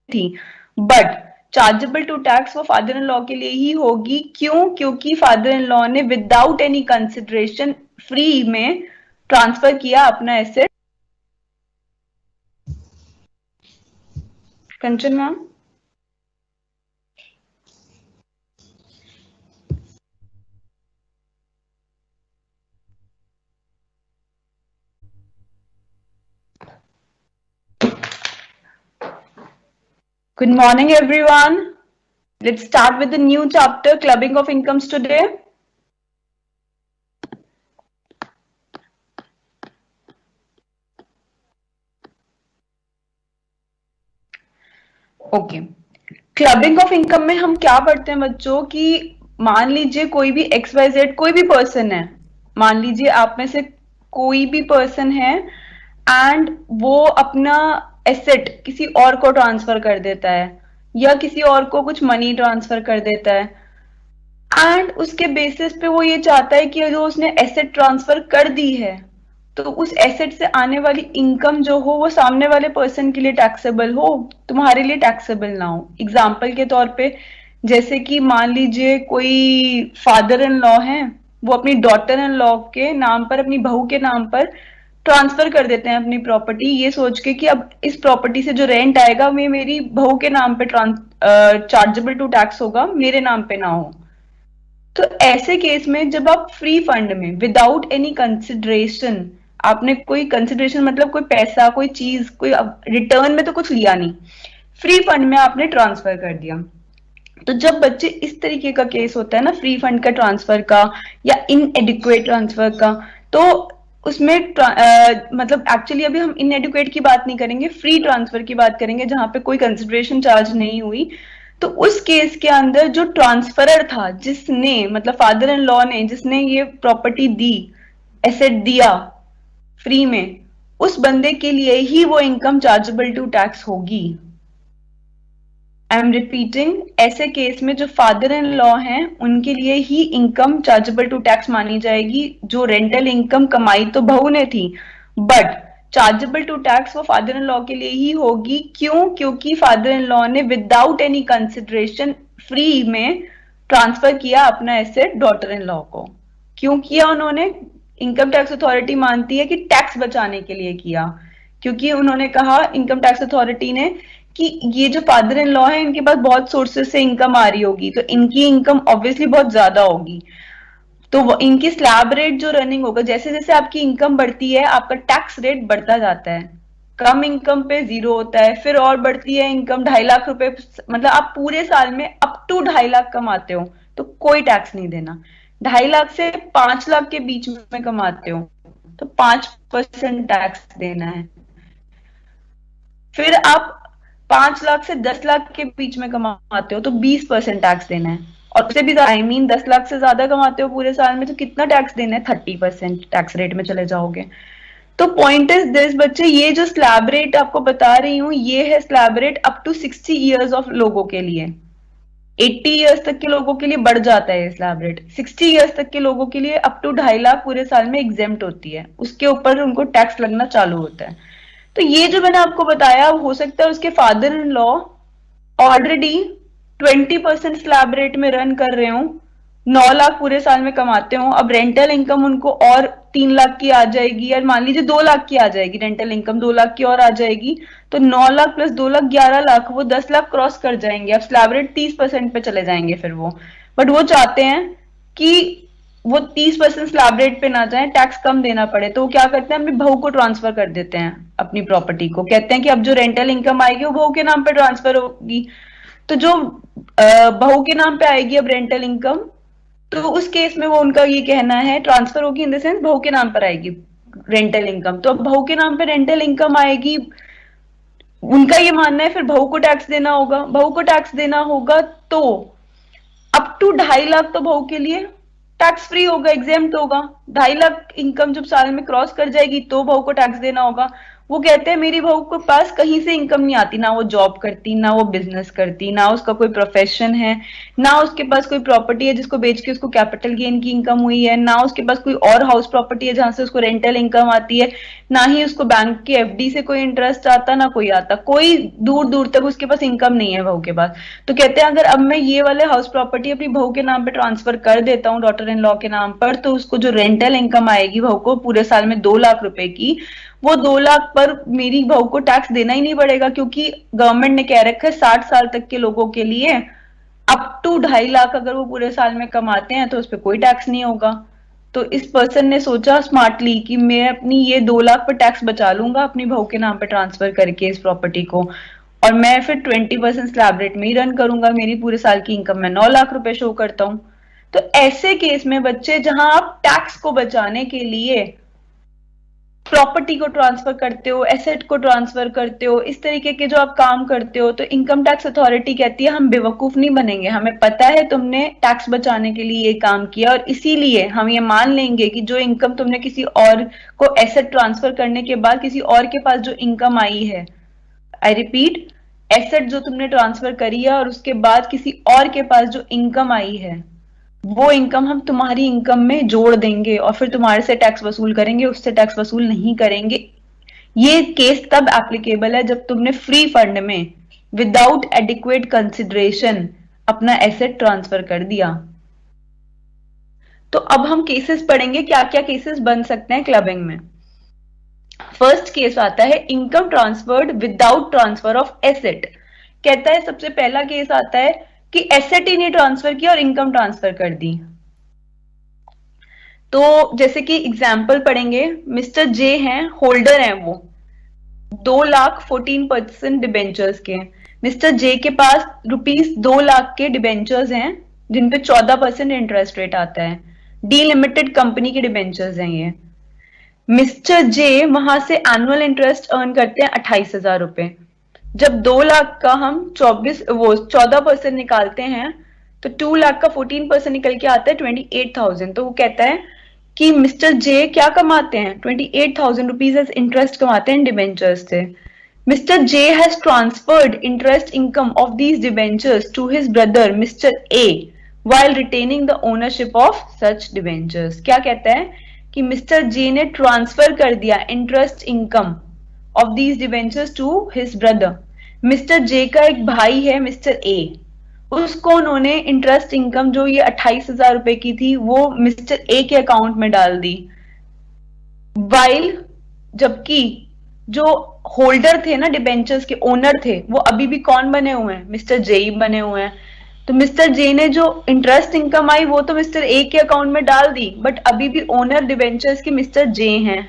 थी, but chargeable to tax वो father in law के लिए ही होगी। क्यों? क्योंकि फादर इन लॉ ने विदाउट एनी कंसिडरेशन फ्री में ट्रांसफर किया अपना asset. Kanchan ma'am, good morning everyone. Let's start with the new chapter, clubbing of incomes today. Okay, clubbing of income में हम क्या पढ़ते हैं बच्चों कि मान लीजिए कोई भी एक्स वाई जेड कोई भी पर्सन है, मान लीजिए आप में से कोई भी पर्सन है एंड वो अपना एसेट किसी और को ट्रांसफर कर देता है या किसी और को कुछ मनी ट्रांसफर कर देता है एंड उसके बेसिस पे वो ये चाहता है कि जो उसने एसेट ट्रांसफर कर दी है तो उस एसेट से आने वाली इनकम जो हो वो सामने वाले पर्सन के लिए टैक्सेबल हो, तुम्हारे लिए टैक्सेबल ना हो। एग्जाम्पल के तौर पे जैसे कि मान लीजिए कोई फादर इन लॉ है, वो अपनी डॉटर इन लॉ के नाम पर, अपनी बहू के नाम पर ट्रांसफर कर देते हैं अपनी प्रॉपर्टी, ये सोच के कि अब इस प्रॉपर्टी से जो रेंट आएगा वो मेरी बहू के नाम पे चार्जेबल टू टैक्स होगा, मेरे नाम पे ना हो। तो ऐसे केस में जब आप फ्री फंड में विदाउट एनी कंसिडरेशन, आपने कोई कंसिडरेशन मतलब कोई पैसा कोई चीज कोई रिटर्न में तो कुछ लिया नहीं, फ्री फंड में आपने ट्रांसफर कर दिया, तो जब बच्चे इस तरीके का केस होता है ना फ्री फंड का ट्रांसफर का या इनएडिक्वेट ट्रांसफर का, तो उसमें मतलब एक्चुअली अभी हम इनएडिक्वेट की बात नहीं करेंगे, फ्री ट्रांसफर की बात करेंगे जहां पे कोई कंसिडरेशन चार्ज नहीं हुई। तो उस केस के अंदर जो ट्रांसफरर था, जिसने मतलब फादर इन लॉ ने जिसने ये प्रॉपर्टी दी, एसेट दिया फ्री में, उस बंदे के लिए ही वो इनकम चार्जेबल टू टैक्स होगी। आई एम रिपीटिंग, ऐसे केस में जो फादर इन लॉ हैं उनके लिए ही इनकम चार्जेबल टू टैक्स मानी जाएगी। जो रेंटल इनकम कमाई तो बहू ने थी, बट चार्जेबल टू टैक्स वो फादर इन लॉ के लिए ही होगी। क्यों? क्योंकि फादर इन लॉ ने विदाउट एनी कंसिडरेशन फ्री में ट्रांसफर किया अपना एसेट डॉटर इन लॉ को। क्यों किया उन्होंने? इनकम टैक्स अथॉरिटी मानती है कि टैक्स बचाने के लिए किया, क्योंकि उन्होंने कहा इनकम टैक्स अथॉरिटी ने कि ये जो फादर इन लॉ है इनके पास बहुत सोर्सेस से इनकम आ रही होगी, तो इनकी इनकम ऑब्वियसली बहुत ज्यादा होगी, तो वो इनकी स्लैब रेट जो रनिंग होगा, जैसे जैसे आपकी इनकम बढ़ती है आपका टैक्स रेट बढ़ता जाता है। कम इनकम पे 0 होता है, फिर और बढ़ती है इनकम 2.5 लाख रुपए, मतलब आप पूरे साल में अप टू 2.5 लाख कमाते हो तो कोई टैक्स नहीं देना। 2.5 लाख से 5 लाख के बीच में कमाते हो तो 5% टैक्स देना है। फिर आप 5 लाख से 10 लाख के बीच में कमाते हो तो 20% टैक्स देना है, और उससे भी आई मीन 10 लाख से ज्यादा कमाते हो पूरे साल में तो कितना टैक्स देना है? 30% टैक्स रेट में चले जाओगे। तो पॉइंट इज दिस बच्चे, ये जो स्लैब रेट आपको बता रही हूँ ये है slab rate up to 60 years of लोगों के लिए। 80 ईयर्स तक के लोगों के लिए बढ़ जाता है स्लैब रेट, 60 ईयर्स तक के लोगों के लिए अप टू 2.5 लाख पूरे साल में एग्जेम्प्ट होती है, उसके ऊपर उनको टैक्स लगना चालू होता है। तो ये जो मैंने आपको बताया, हो सकता है उसके father in law already 20% slab rate में रन कर रहे हो, 9 लाख पूरे साल में कमाते हो, अब रेंटल इनकम उनको और 3 लाख की आ जाएगी, या मान लीजिए 2 लाख की आ जाएगी, रेंटल इनकम 2 लाख की और आ जाएगी, तो 9 लाख प्लस 2 लाख 11 लाख, वो 10 लाख क्रॉस कर जाएंगे। अब स्लैब रेट 30% पे चले जाएंगे फिर वो, बट वो चाहते हैं कि वो 30% स्लैब रेट पे ना जाए, टैक्स कम देना पड़े, तो वो क्या करते हैं अपनी बहू को ट्रांसफर कर देते हैं अपनी प्रॉपर्टी को, कहते हैं कि अब जो रेंटल इनकम आएगी वो बहू के नाम पे ट्रांसफर होगी। तो जो बहू के नाम पे आएगी अब रेंटल इनकम, तो उस केस में वो उनका ये कहना है ट्रांसफर होगी इन द सेंस बहू के नाम पर आएगी रेंटल इनकम, तो अब बहू के नाम पे रेंटल इनकम आएगी, उनका ये मानना है फिर बहू को टैक्स देना होगा, बहू को टैक्स देना होगा तो अप टू 2.5 लाख तो बहू के लिए टैक्स फ्री होगा, एग्जेम्प्ट होगा। 2.5 लाख इनकम जब साल में क्रॉस कर जाएगी तो बहू को टैक्स देना होगा, वो कहते हैं मेरी बहू के पास कहीं से इनकम नहीं आती, ना वो जॉब करती, ना वो बिजनेस करती, ना उसका कोई प्रोफेशन है, ना उसके पास कोई प्रॉपर्टी है जिसको बेच के उसको कैपिटल गेन की इनकम हुई है, ना उसके पास कोई और हाउस प्रॉपर्टी है जहां से उसको रेंटल इनकम आती है, ना ही उसको बैंक की एफडी से कोई इंटरेस्ट आता, ना कोई आता, कोई दूर दूर तक उसके पास इनकम नहीं है बहू के पास। तो कहते हैं अगर अब मैं ये वाले हाउस प्रॉपर्टी अपनी बहू के नाम पे ट्रांसफर कर देता हूँ, डॉटर इन लॉ के नाम पर, तो उसको जो रेंटल इनकम आएगी बहू को पूरे साल में 2 लाख रुपए की, वो 2 लाख पर मेरी बहू को टैक्स देना ही नहीं पड़ेगा, क्योंकि गवर्नमेंट ने कह रखा है 60 साल तक के लोगों के लिए अप टू 2.5 लाख अगर वो पूरे साल में कमाते हैं तो उस पर कोई टैक्स नहीं होगा। तो इस पर्सन ने सोचा स्मार्टली कि मैं अपनी ये 2 लाख पर टैक्स बचा लूंगा अपनी बहू के नाम पे ट्रांसफर करके इस प्रॉपर्टी को, और मैं फिर 20% स्लैब रेट में ही रन करूंगा, मेरी पूरे साल की इनकम में 9 लाख रुपए शो करता हूँ। तो ऐसे केस में बच्चे जहां आप टैक्स को बचाने के लिए प्रॉपर्टी को ट्रांसफर करते हो, एसेट को ट्रांसफर करते हो, इस तरीके के जो आप काम करते हो, तो इनकम टैक्स अथॉरिटी कहती है हम बेवकूफ नहीं बनेंगे, हमें पता है तुमने टैक्स बचाने के लिए ये काम किया, और इसीलिए हम ये मान लेंगे कि जो इनकम तुमने किसी और को एसेट ट्रांसफर करने के बाद किसी और के पास जो इनकम आई है, आई रिपीट, एसेट जो तुमने ट्रांसफर करी है और उसके बाद किसी और के पास जो इनकम आई है, वो इनकम हम तुम्हारी इनकम में जोड़ देंगे और फिर तुम्हारे से टैक्स वसूल करेंगे, उससे टैक्स वसूल नहीं करेंगे। ये केस तब एप्लीकेबल है जब तुमने फ्री फंड में विदाउट एडिक्वेट कंसिडरेशन अपना एसेट ट्रांसफर कर दिया। तो अब हम केसेस पढ़ेंगे, क्या क्या केसेस बन सकते हैं क्लबिंग में। फर्स्ट केस आता है income transferred without transfer of asset. कहता है सबसे पहला केस आता है कि एसेट ही नहीं ट्रांसफर किया और इनकम ट्रांसफर कर दी। तो जैसे कि एग्जाम्पल पढ़ेंगे, मिस्टर जे हैं, होल्डर हैं वो 2,14% डिबेंचर्स के। मिस्टर जे के पास ₹2 लाख के डिबेंचर्स हैं जिनपे 14% इंटरेस्ट रेट आता है, डी लिमिटेड कंपनी के डिबेंचर्स हैं ये। मिस्टर जे वहां से एनुअल इंटरेस्ट अर्न करते हैं 28,000 रुपए। जब 2 लाख का हम 14% निकालते हैं तो 2 लाख का 14% निकल के आता है 28,000। तो वो कहता है कि मिस्टर जे क्या कमाते हैं, 28,000 रुपीज एज इंटरेस्ट कमाते हैं डिबेंचर्स से। Mister J has transferred interest income of these debentures to his brother mister A while retaining the ownership of such debentures। क्या कहता है कि मिस्टर जे ने ट्रांसफर कर दिया interest income of these debentures to his brother. Mister J का एक भाई है मिस्टर ए, उसको उन्होंने इंटरेस्ट इनकम जो ये 28,000 रुपए की थी वो मिस्टर ए के अकाउंट में डाल दी, वाइल जबकि जो होल्डर थे ना डिबेंचर्स के, ओनर थे, वो अभी भी कौन बने हुए हैं, मिस्टर जे ही बने हुए हैं। तो मिस्टर जे ने जो इंटरेस्ट इनकम आई वो तो मिस्टर ए के अकाउंट में डाल दी, बट अभी भी ओनर डिबेंचर्स के मिस्टर जे हैं।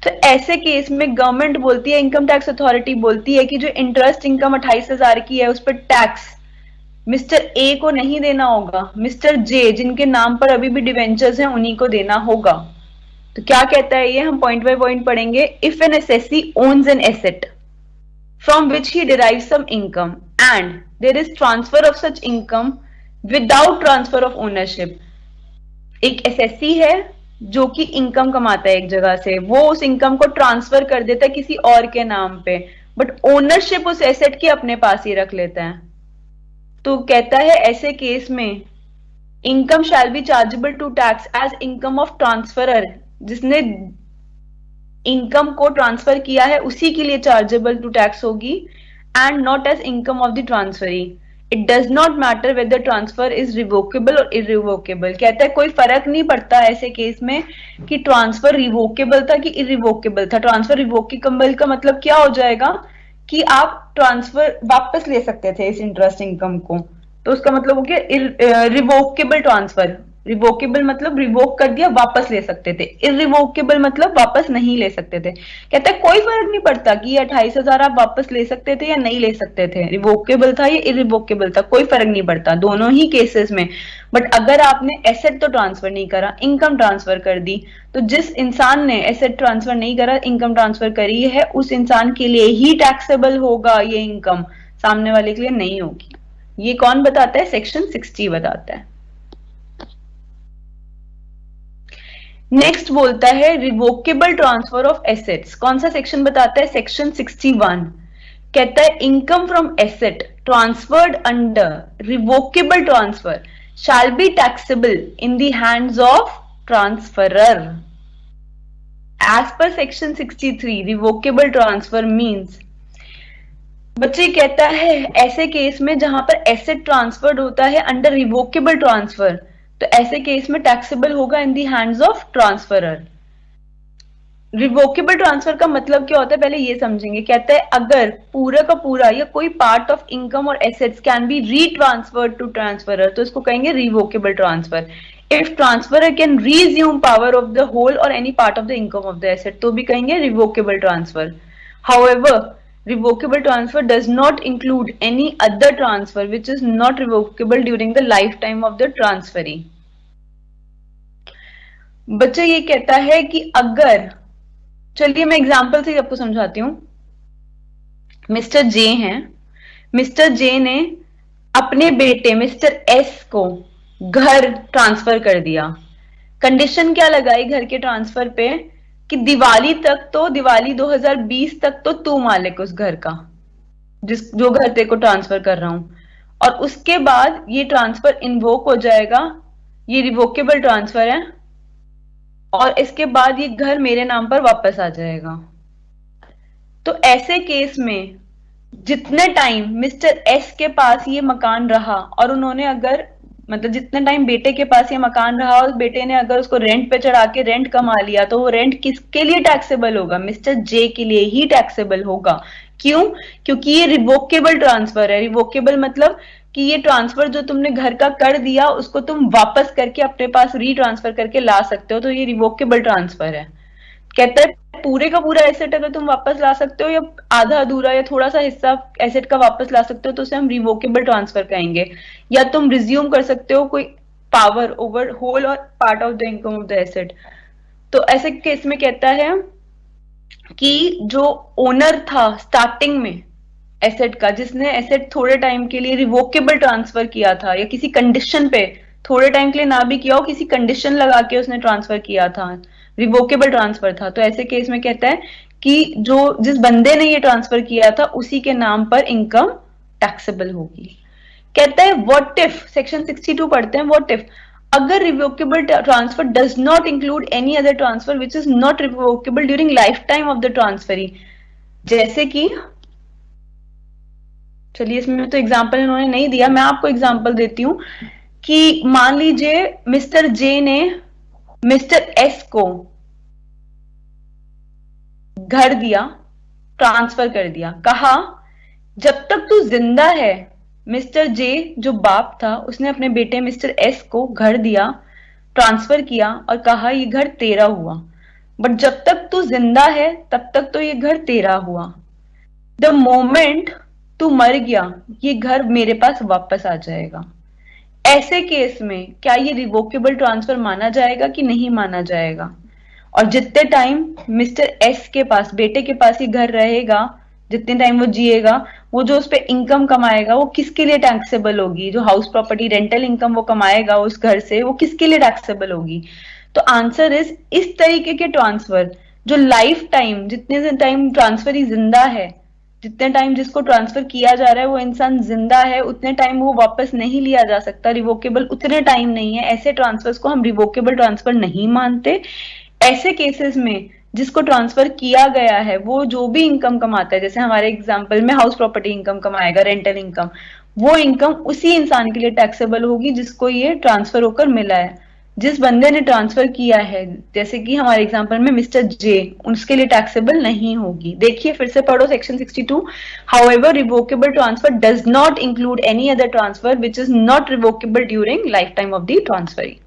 तो ऐसे केस में गवर्नमेंट बोलती है, इनकम टैक्स अथॉरिटी बोलती है कि जो इंटरेस्ट इनकम 28,000 की है उस पर टैक्स मिस्टर ए को नहीं देना होगा, मिस्टर जे जिनके नाम पर अभी भी डिवेंचर्स हैं उन्हीं को देना होगा। तो क्या कहता है ये, हम पॉइंट बाय पॉइंट पढ़ेंगे। If an assessee owns an asset from which he derives some income and there is transfer of such income without transfer of ownership। एक एसएससी है जो कि इनकम कमाता है एक जगह से, वो उस इनकम को ट्रांसफर कर देता है किसी और के नाम पे, बट ओनरशिप उस एसेट की अपने पास ही रख लेता है। तो कहता है ऐसे केस में income shall be chargeable to tax as income of transferor, जिसने इनकम को ट्रांसफर किया है उसी के लिए चार्जेबल टू टैक्स होगी, and not as income of the transferee. It does not matter whether transfer is revocable और इरिवोकेबल। कहता है कोई फर्क नहीं पड़ता ऐसे केस में कि ट्रांसफर रिवोकेबल था कि इरिवोकेबल था। ट्रांसफर रिवोकेबल का मतलब क्या हो जाएगा कि आप ट्रांसफर वापस ले सकते थे इस इंटरेस्ट इनकम को, तो उसका मतलब हो गया रिवोकेबल ट्रांसफर। रिवोकेबल मतलब रिवोक कर दिया, वापस ले सकते थे। इरिवोकेबल मतलब वापस नहीं ले सकते थे। कहता है कोई फर्क नहीं पड़ता कि ये 28,000 आप वापस ले सकते थे या नहीं ले सकते थे, रिवोकेबल था या इरिवोकेबल था, कोई फर्क नहीं पड़ता दोनों ही केसेस में। बट अगर आपने एसेट तो ट्रांसफर नहीं करा, इनकम ट्रांसफर कर दी, तो जिस इंसान ने एसेट ट्रांसफर नहीं करा, इनकम ट्रांसफर करी है, उस इंसान के लिए ही टैक्सेबल होगा ये इनकम, सामने वाले के लिए नहीं होगी। ये कौन बताता है, सेक्शन 60 बताता है। नेक्स्ट बोलता है रिवोकेबल ट्रांसफर ऑफ एसेट्स। कौन सा सेक्शन बताता है? सेक्शन 61 कहता है income from asset transferred under revocable transfer shall be taxable in the hands of transferor. As per section 63 revocable transfer means, बच्चे कहता है ऐसे केस में जहां पर एसेट ट्रांसफर्ड होता है अंडर रिवोकेबल ट्रांसफर, तो ऐसे केस में टैक्सेबल होगा in the hands of transferor. Revocable transfer का मतलब क्या होता है पहले ये समझेंगे। कहता है अगर पूरा का पूरा या कोई part of income or assets can be retransferred to transferor, तो इसको कहेंगे revocable transfer. If transferor can resume power of the whole or any part of the income of the asset, तो भी कहेंगे revocable transfer. However revocable transfer does not include any other transfer which is not revocable during the lifetime of the transferee। बच्चा ये कहता है कि अगर, चलिए मैं एग्जांपल से आपको समझाती हूं। मिस्टर जे हैं, मिस्टर जे ने अपने बेटे मिस्टर एस को घर ट्रांसफर कर दिया। कंडीशन क्या लगाई घर के ट्रांसफर पे कि दिवाली तक तो, दिवाली 2020 तक तो तू मालिक उस घर का, जो घर तेरे को ट्रांसफर कर रहा हूं, और उसके बाद ये ट्रांसफर इन्वोक हो जाएगा, ये रिवोकेबल ट्रांसफर है, और इसके बाद ये घर मेरे नाम पर वापस आ जाएगा। तो ऐसे केस में जितने टाइम मिस्टर एस के पास ये मकान रहा और उन्होंने अगर, मतलब जितने टाइम बेटे के पास ये मकान रहा और बेटे ने अगर उसको रेंट पे चढ़ा के रेंट कमा लिया, तो वो रेंट किसके लिए टैक्सेबल होगा? मिस्टर जे के लिए ही टैक्सेबल होगा। क्यों? क्योंकि ये रिवोकेबल ट्रांसफर है। रिवोकेबल मतलब कि ये ट्रांसफर जो तुमने घर का कर दिया उसको तुम वापस करके अपने पास रीट्रांसफर करके ला सकते हो, तो ये रिवोकेबल ट्रांसफर है। कहता है पूरे का पूरा एसेट अगर तुम वापस ला सकते हो या आधा अधूरा या थोड़ा सा हिस्सा एसेट का वापस ला सकते हो, तो उसे हम रिवोकेबल ट्रांसफर कहेंगे। या तुम रिज्यूम कर सकते हो कोई पावर ओवर होल और part of the income of the asset. तो ऐसे केस में कहता है कि जो ओनर था स्टार्टिंग में एसेट का, जिसने एसेट थोड़े टाइम के लिए रिवोकेबल ट्रांसफर किया था या किसी कंडीशन पे, थोड़े टाइम के लिए ना भी किया हो, किसी कंडीशन लगा के उसने ट्रांसफर किया था, रिवोकेबल ट्रांसफर था, तो ऐसे केस में कहता है कि जो जिस बंदे ने ये ट्रांसफर किया था उसी के नाम पर इनकम टैक्सेबल होगी। कहता है व्हाट इफ, सेक्शन 62 पढ़ते हैं, व्हाट इफ अगर revocable transfer does not include any other transfer which is not revocable during life time of the transferee. जैसे कि, चलिए इसमें तो एग्जाम्पल इन्होंने नहीं दिया, मैं आपको एग्जाम्पल देती हूं कि मान लीजिए मिस्टर जे ने मिस्टर एस को घर दिया, ट्रांसफर कर दिया, कहा जब तक तू जिंदा है। मिस्टर जे जो बाप था उसने अपने बेटे मिस्टर एस को घर दिया, ट्रांसफर किया और कहा ये घर तेरा हुआ, बट जब तक तू जिंदा है तब तक तो ये घर तेरा हुआ। द मोमेंट तू मर गया ये घर मेरे पास वापस आ जाएगा। ऐसे केस में क्या ये रिवोकेबल ट्रांसफर माना जाएगा कि नहीं माना जाएगा? और जितने टाइम मिस्टर एस के पास, बेटे के पास ही घर रहेगा, जितने टाइम वो जिएगा, वो जो उस पर इनकम कमाएगा वो किसके लिए टैक्सेबल होगी? जो हाउस प्रॉपर्टी रेंटल इनकम वो कमाएगा उस घर से, वो किसके लिए टैक्सेबल होगी? तो आंसर इज इस तरीके के ट्रांसफर जो लाइफ टाइम, जितने टाइम ट्रांसफर ही जिंदा है, जितने टाइम जिसको ट्रांसफर किया जा रहा है वो इंसान जिंदा है, उतने टाइम वो वापस नहीं लिया जा सकता, रिवोकेबल उतने टाइम नहीं है। ऐसे ट्रांसफर्स को हम रिवोकेबल ट्रांसफर नहीं मानते। ऐसे केसेस में जिसको ट्रांसफर किया गया है वो जो भी इनकम कमाता है, जैसे हमारे एग्जांपल में हाउस प्रॉपर्टी इनकम कमाएगा, रेंटल इनकम, वो इनकम उसी इंसान के लिए टैक्सेबल होगी जिसको ये ट्रांसफर होकर मिला है। जिस बंदे ने ट्रांसफर किया है, जैसे कि हमारे एग्जांपल में मिस्टर जे, उसके लिए टैक्सेबल नहीं होगी। देखिए फिर से पढ़ो section 62। However revocable transfer does not include any other transfer which is not revocable during life time of the transferee.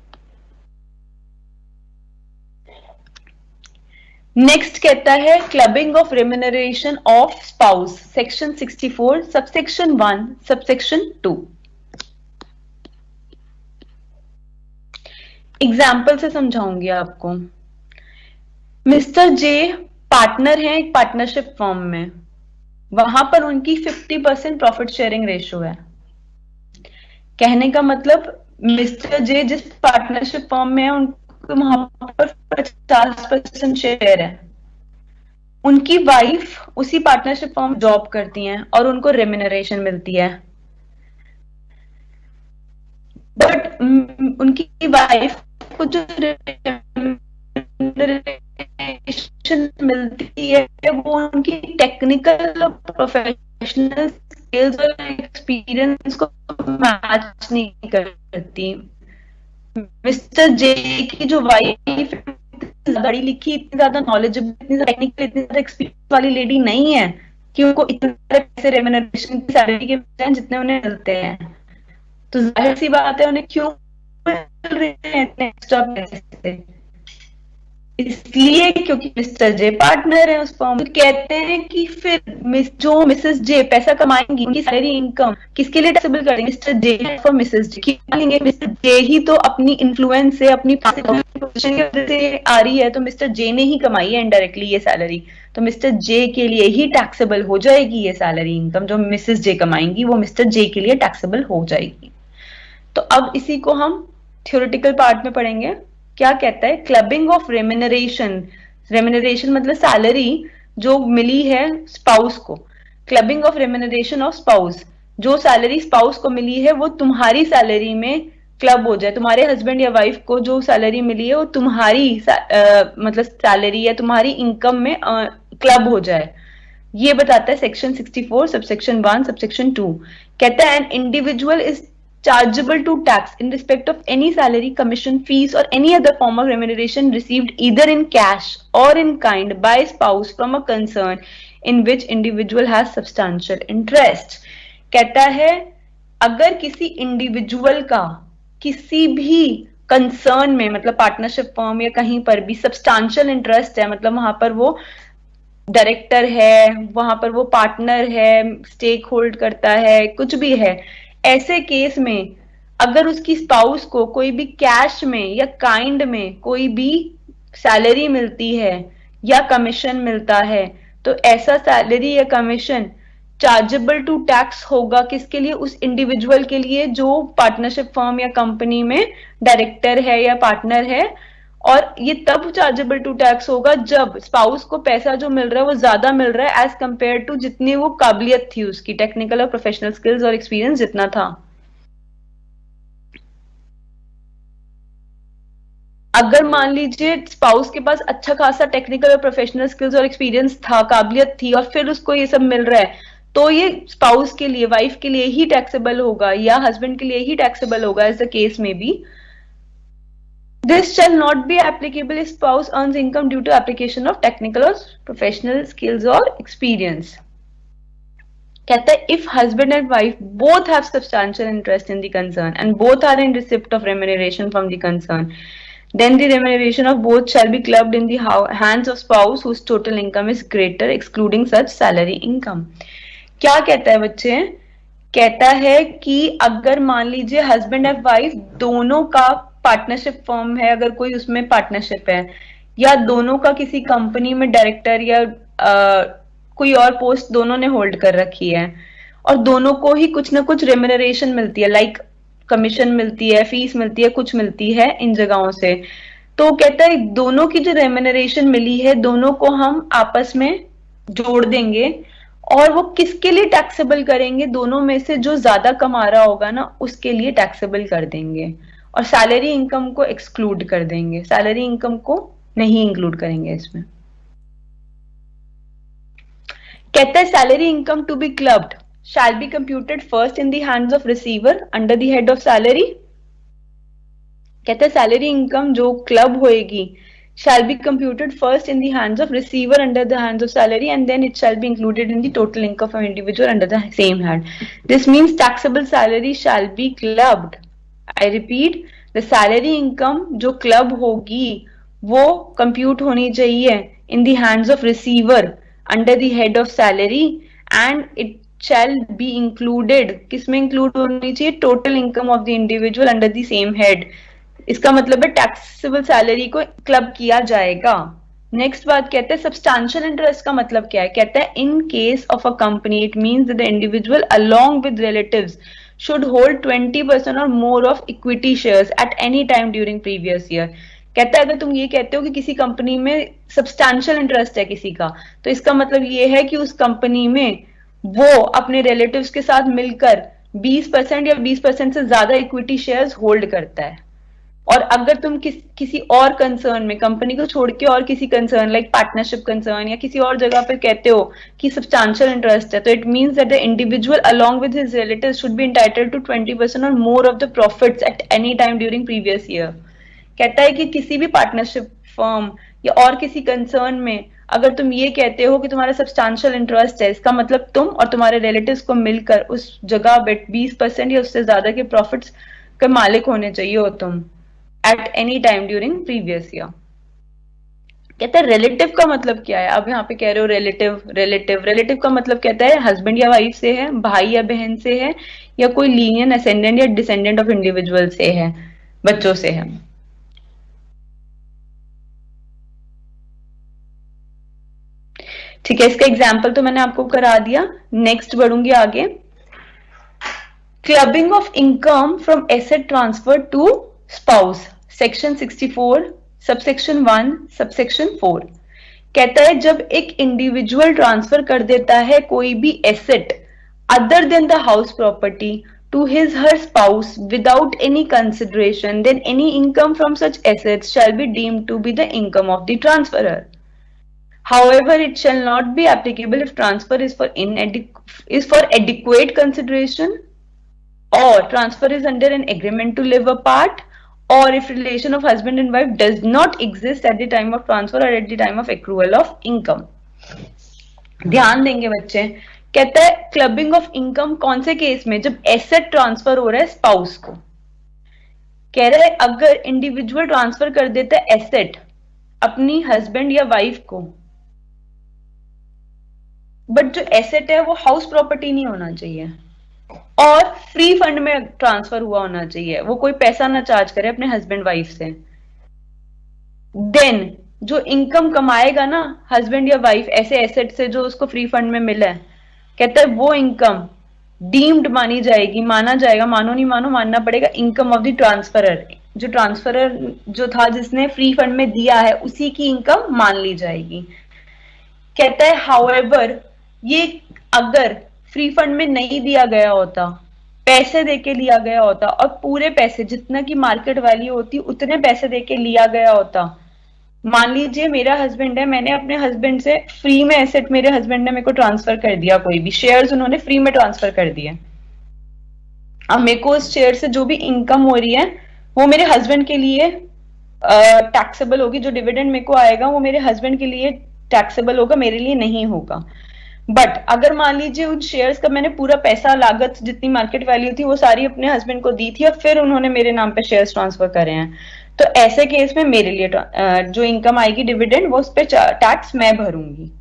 Next कहता है clubbing of remuneration of spouse, section 64 subsection 1 subsection 2। Example से समझाऊंगी आपको। मिस्टर जे पार्टनर हैं एक partnership firm में, वहां पर उनकी 50% प्रॉफिट शेयरिंग रेशो है। कहने का मतलब मिस्टर जे जिस पार्टनरशिप फर्म में है वहां पर 50% शेयर है, उनकी वाइफ उसी पार्टनरशिप फर्म जॉब करती हैं और उनको रेम्यूनरेशन मिलती है, बट उनकी वाइफ को जो रेम्यूनरेशन मिलती है वो उनकी टेक्निकल और प्रोफेशनल स्किल्स और एक्सपीरियंस को मैच नहीं करती। मिस्टर जे की जो वाइफ पढ़ी लिखी, इतनी ज्यादा नॉलेजेबल, इतनी ज्यादा टेक्निकल, इतनी ज्यादा एक्सपीरियंस वाली लेडी नहीं है कि उनको इतने पैसे रेम्यूनरेशन की सैलरी के मिलते जितने उन्हें मिलते हैं। तो जाहिर सी बात है उन्हें क्यों मिल रहे हैं इतने एक्स्ट्रा पैसे, इसलिए क्योंकि मिस्टर जे पार्टनर है उस फर्म। तो कहते हैं कि फिर जो मिसेस जे पैसा कमाएंगी, उनकी सैलरी इनकम किसके लिए टैक्सेबल करेंगे? मिस्टर जे फॉर मिसेस जे। क्यों लेंगे? मिस्टर जे ही तो अपनी इन्फ्लुएंस से, अपनी पोजीशन की वजह से आ रही है, तो मिस्टर जे ने ही कमाई है इनडायरेक्टली ये सैलरी, तो मिस्टर जे के लिए ही टैक्सेबल हो जाएगी ये सैलरी इनकम। जो मिसेस जे कमाएंगी वो मिस्टर जे के लिए टैक्सेबल हो जाएगी। तो अब इसी को हम थ्योरेटिकल पार्ट में पढ़ेंगे। क्या कहता है? क्लबिंग ऑफ रेम्यूनरेशन, रेम्यूनरेशन मतलब सैलरी जो मिली है स्पाउस को, clubbing of remuneration of spouse, जो सैलरी स्पाउस को मिली है वो तुम्हारी सैलरी में क्लब हो जाए। तुम्हारे हस्बैंड या वाइफ को जो सैलरी मिली है वो तुम्हारी मतलब सैलरी या तुम्हारी इनकम में क्लब हो जाए, ये बताता है सेक्शन 64 सबसेक्शन 1 सबसेक्शन 2। कहता है an individual is chargeable to tax in respect of any salary, commission, fees or any other form of remuneration received either in cash or in kind by spouse from a concern in which individual has substantial interest। कहता है अगर किसी individual का किसी भी concern में, मतलब partnership firm या कहीं पर भी सब्सटैंशियल इंटरेस्ट है, मतलब वहां पर वो डायरेक्टर है, वहां पर वो पार्टनर है, स्टेक होल्ड करता है, कुछ भी है, ऐसे केस में अगर उसकी स्पाउस को कोई भी कैश में या काइंड में कोई भी सैलरी मिलती है या कमीशन मिलता है, तो ऐसा सैलरी या कमीशन चार्जेबल टू टैक्स होगा। किसके लिए? उस इंडिविजुअल के लिए जो पार्टनरशिप फर्म या कंपनी में डायरेक्टर है या पार्टनर है। और ये तब चार्जेबल टू टैक्स होगा जब स्पाउस को पैसा जो मिल रहा है वो ज्यादा मिल रहा है एज कंपेयर टू जितनी वो काबिलियत थी, उसकी टेक्निकल और प्रोफेशनल स्किल्स और एक्सपीरियंस जितना था। अगर मान लीजिए स्पाउस के पास अच्छा खासा टेक्निकल और प्रोफेशनल स्किल्स और एक्सपीरियंस था, काबिलियत थी, और फिर उसको ये सब मिल रहा है, तो ये स्पाउस के लिए, वाइफ के लिए ही टैक्सेबल होगा या हस्बैंड के लिए ही टैक्सेबल होगा, एज द केस में B. This shall not be applicable if spouse earns income due to application of technical or professional skills or experience। कहता है if husband and wife both have substantial interest in the concern and both are in receipt of remuneration from the concern, then the remuneration of both shall be clubbed in the hands of spouse whose total income is greater excluding such salary income। क्या कहता है बच्चे? कहता है कि अगर मान लीजिए हस्बैंड एंड वाइफ दोनों का पार्टनरशिप फर्म है, अगर कोई उसमें पार्टनरशिप है, या दोनों का किसी कंपनी में डायरेक्टर या कोई और पोस्ट दोनों ने होल्ड कर रखी है, और दोनों को ही कुछ ना कुछ रेम्यूनरेशन मिलती है, लाइक कमीशन मिलती है, फीस मिलती है, कुछ मिलती है इन जगहों से, तो कहता है दोनों की जो रेम्यूनरेशन मिली है दोनों को हम आपस में जोड़ देंगे और वो किसके लिए टैक्सेबल करेंगे? दोनों में से जो ज्यादा कमा रहा होगा ना उसके लिए टैक्सेबल कर देंगे, और सैलरी इनकम को एक्सक्लूड कर देंगे, सैलरी इनकम को नहीं इंक्लूड करेंगे इसमें। कहता है salary income to be clubbed shall be computed first in the hands of receiver under the head of salary. कहता है सैलरी इनकम जो क्लब होएगी shall be computed first in the hands of receiver under the hands of salary, and then it shall be included in the total income of an individual under the same head। This means taxable salary shall be clubbed। I repeat, the salary income जो club होगी वो compute होनी चाहिए in the hands of receiver under the head of salary, and it shall be included, किसमें include होनी चाहिए? total income of the individual under the same head। इसका मतलब है टैक्सेबल सैलरी को क्लब किया जाएगा। नेक्स्ट बात कहते हैं सब्सटैंशियल इंटरेस्ट का मतलब क्या है? कहता है in case of a company it means that the individual along with relatives should hold 20% और more of equity shares at any time during previous year. कहता है अगर तुम ये कहते हो कि किसी कंपनी में सब्सटैंशियल इंटरेस्ट है किसी का, तो इसका मतलब ये है कि उस कंपनी में वो अपने रिलेटिव्स के साथ मिलकर 20% या 20% से ज्यादा इक्विटी शेयर्स होल्ड करता है। और अगर तुम किसी और कंसर्न में, कंपनी को छोड़ के और किसी कंसर्न लाइक पार्टनरशिप कंसर्न या किसी और जगह पे कहते हो कि सब्सटैंशियल इंटरेस्ट है, तो it means that the individual along with his relative should be entitled to 20% और more of the profits at any time during previous year. कहता है कि किसी भी पार्टनरशिप फर्म या और किसी कंसर्न में अगर तुम ये कहते हो कि तुम्हारा सब्सटैंशियल इंटरेस्ट है, इसका मतलब तुम और तुम्हारे रिलेटिव्स को मिलकर उस जगह 20% या उससे ज्यादा के प्रॉफिट्स के मालिक होने चाहिए हो तुम eight any time during previous year. कहते हैं रिलेटिव का मतलब क्या है। अब यहाँ पे कह रहे हो रिलेटिव, रिलेटिव का मतलब कहता है हस्बैंड या वाइफ से है, भाई या बहन से है, या कोई लीनियन असेंडेंट या डिसेंडेंट ऑफ इंडिविजुअल से है, बच्चों से है। ठीक है, इसका एग्जाम्पल तो मैंने आपको करा दिया। नेक्स्ट बढ़ूंगी आगे। Clubbing of income from asset transfer to spouse, section 64 subsection 1 subsection 4 कहता है जब एक इंडिविजुअल ट्रांसफर कर देता है कोई भी asset other than the house property to his her spouse without any consideration, then any income from such assets shall be deemed to be the income of the transferor. However, it shall not be applicable if transfer is for adequate consideration, or transfer is under an agreement to live apart, or if relation of husband and wife does not exist at the time of transfer or at the time of accrual of income. ध्यान देंगे बच्चे। कहता है clubbing of income कौन से case में, जब asset transfer हो रहा है स्पाउस को। कह रहा है अगर इंडिविजुअल ट्रांसफर कर देता है एसेट अपनी हस्बैंड या वाइफ को, बट जो एसेट है वो हाउस प्रॉपर्टी नहीं होना चाहिए और फ्री फंड में ट्रांसफर हुआ होना चाहिए, वो कोई पैसा ना चार्ज करे अपने हस्बैंड वाइफ से। देन जो इनकम कमाएगा ना हस्बैंड या वाइफ ऐसे एसेट से जो उसको फ्री फंड में मिला है, कहता है वो इनकम डीम्ड मानी जाएगी, माना जाएगा, मानो नहीं मानो मानना पड़ेगा, इनकम ऑफ द ट्रांसफरर। जो ट्रांसफरर जो था जिसने फ्री फंड में दिया है उसी की इनकम मान ली जाएगी। कहता है हाउएवर ये अगर फ्री फंड में नहीं दिया गया होता, पैसे देके लिया गया होता और पूरे पैसे जितना की मार्केट वैल्यू होती उतने पैसे देके लिया गया होता। मान लीजिए मेरा हस्बैंड है, मैंने अपने हस्बैंड से फ्री में एसेट मेरे हस्बैंड ने मेरे को ट्रांसफर कर दिया, कोई भी शेयर्स उन्होंने फ्री में ट्रांसफर कर दिए। अब मेरे को उस शेयर से जो भी इनकम हो रही है वो मेरे हस्बैंड के लिए टैक्सेबल होगी, जो डिविडेंड मेरे को आएगा वो मेरे हस्बैंड के लिए टैक्सेबल होगा, मेरे लिए नहीं होगा। बट अगर मान लीजिए उन शेयर्स का मैंने पूरा पैसा, लागत जितनी मार्केट वैल्यू थी वो सारी अपने हस्बैंड को दी थी और फिर उन्होंने मेरे नाम पे शेयर्स ट्रांसफर करे हैं, तो ऐसे केस में मेरे लिए जो इनकम आएगी डिविडेंड वो उस पर टैक्स मैं भरूंगी।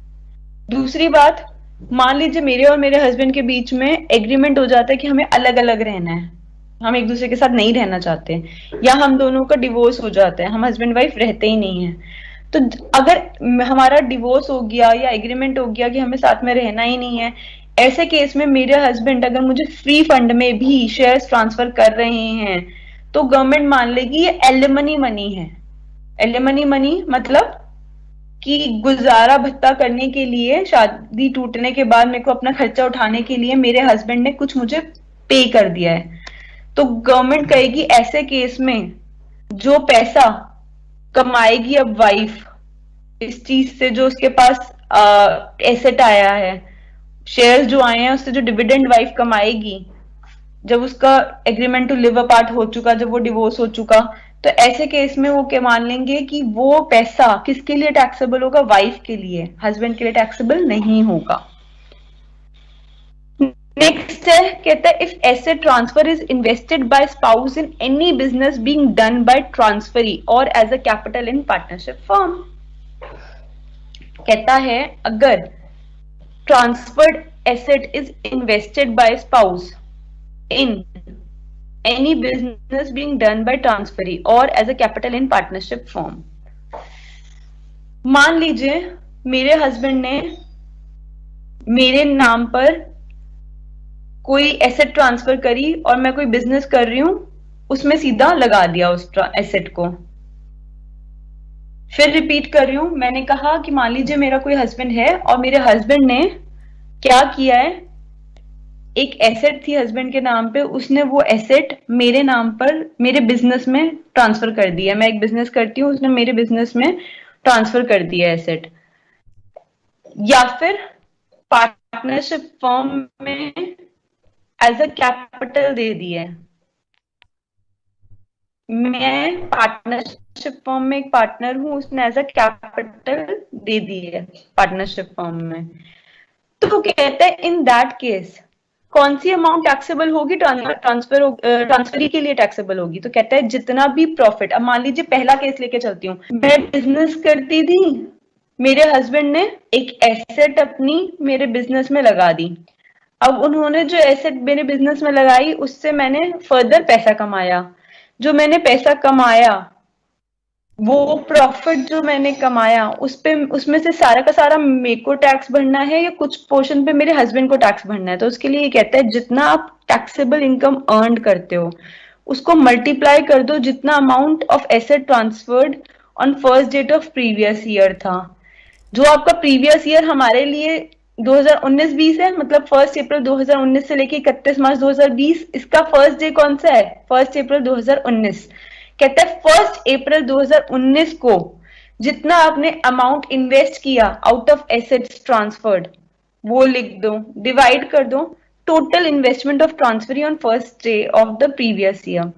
दूसरी बात, मान लीजिए मेरे और मेरे हस्बैंड के बीच में एग्रीमेंट हो जाता है कि हमें अलग अलग रहना है, हम एक दूसरे के साथ नहीं रहना चाहते, या हम दोनों का डिवोर्स हो जाता है, हम हस्बैंड वाइफ रहते ही नहीं है। तो अगर हमारा डिवोर्स हो गया या एग्रीमेंट हो गया कि हमें साथ में रहना ही नहीं है, ऐसे केस में मेरे हस्बैंड अगर मुझे फ्री फंड में भी शेयर्स ट्रांसफर कर रहे हैं तो गवर्नमेंट मान लेगी ये एलिमनी मनी है। एलिमनी मनी मतलब कि गुजारा भत्ता करने के लिए, शादी टूटने के बाद मेरे को अपना खर्चा उठाने के लिए मेरे हस्बैंड ने कुछ मुझे पे कर दिया है, तो गवर्नमेंट कहेगी ऐसे केस में जो पैसा कमाएगी अब वाइफ इस चीज से, जो उसके पास एसेट आया है, शेयर्स जो आए हैं उससे जो डिविडेंड वाइफ कमाएगी, जब उसका एग्रीमेंट टू लिव अपार्ट हो चुका, जब वो डिवोर्स हो चुका, तो ऐसे केस में वो क्या मान लेंगे कि वो पैसा किसके लिए टैक्सेबल होगा, वाइफ के लिए, हस्बैंड के लिए टैक्सेबल नहीं होगा। नेक्स्ट है, कहता है if asset transfer is invested by spouse in any business being done by transferee or as a capital in partnership firm. कहता है अगर transferred asset is invested by spouse in any business being done by transferee or as a capital in partnership firm। मान लीजिए मेरे husband ने मेरे नाम पर कोई एसेट ट्रांसफर करी और मैं कोई बिजनेस कर रही हूं, उसमें सीधा लगा दिया उस एसेट को, फिर रिपीट कर रही हूं, मैंने कहा कि मान लीजिए मेरा कोई हस्बैंड है और मेरे हस्बैंड ने क्या किया है, एक एसेट थी हस्बैंड के नाम पे, उसने वो एसेट मेरे नाम पर मेरे बिजनेस में ट्रांसफर कर दिया। मैं एक बिजनेस करती हूँ, उसने मेरे बिजनेस में ट्रांसफर कर दिया एसेट। या फिर पार्टनरशिप फर्म में एज अ कैपिटल दे दिया है। मैं पार्टनरशिप फर्म में एक पार्टनर हूँ, उसने एज अ कैपिटल दे दी है पार्टनरशिप फर्म में। तो कहता है इन दैट केस कौन सी अमाउंट टैक्सेबल होगी, ट्रांसफरी के लिए टैक्सेबल होगी। तो कहता है जितना भी प्रॉफिट, अब मान लीजिए पहला केस लेके चलती हूँ, मैं बिजनेस करती थी, मेरे हस्बैंड ने एक एसेट अपनी मेरे बिजनेस में लगा दी। अब उन्होंने जो एसेट मेरे बिजनेस में लगाई उससे मैंने फर्दर पैसा कमाया। जो मैंने पैसा कमाया, वो प्रॉफिट जो मैंने कमाया उस पे, उसमें से सारा का सारा मेरे को टैक्स भरना है या कुछ पोर्शन पे मेरे हस्बैंड को टैक्स भरना है। तो उसके लिए ये कहता है जितना आप टैक्सेबल इनकम अर्न करते हो उसको मल्टीप्लाई कर दो जितना amount of asset transferred on first date of previous year था। जो आपका प्रीवियस ईयर हमारे लिए 2019-20 है, मतलब 1 अप्रैल 2019 से लेके 31 मार्च 2020, इसका फर्स्ट डे कौन सा है, 1 अप्रैल 2019। कहता है 1 अप्रैल 2019 को जितना आपने अमाउंट इन्वेस्ट किया आउट ऑफ एसेट्स ट्रांसफर्ड वो लिख दो, डिवाइड कर दो total investment of transfer on first day of the previous year.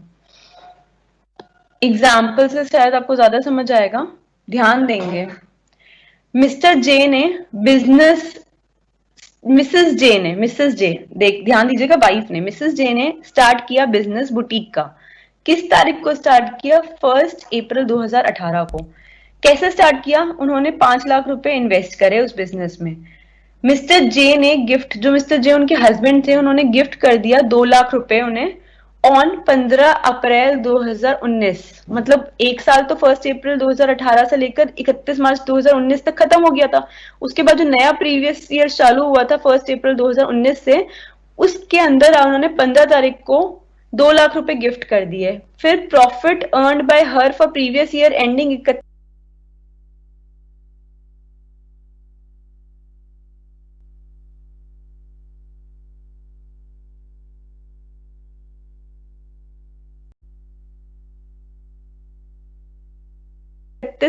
Example से शायद आपको ज्यादा समझ आएगा, ध्यान देंगे। मिस्टर जे ने बिजनेस, मिसेस जे, देख ध्यान दीजिएगा, वाइफ ने, मिसेस जे ने स्टार्ट किया बिजनेस बुटीक का। किस तारीख को स्टार्ट किया, 1 अप्रैल 2018 को। कैसे स्टार्ट किया, उन्होंने 5 लाख रुपए इन्वेस्ट करे उस बिजनेस में। मिस्टर जे ने गिफ्ट, जो मिस्टर जे उनके हस्बैंड थे, उन्होंने गिफ्ट कर दिया 2 लाख रुपए उन्हें ऑन 15 अप्रैल 2019। मतलब एक साल तो 1 अप्रैल 2018 से लेकर 31 मार्च 2019 तक खत्म हो गया था। उसके बाद जो नया प्रीवियस ईयर चालू हुआ था 1 अप्रैल 2019 से, उसके अंदर उन्होंने 15 तारीख को 2 लाख रुपए गिफ्ट कर दिए। फिर profit earn by her for previous year ending 31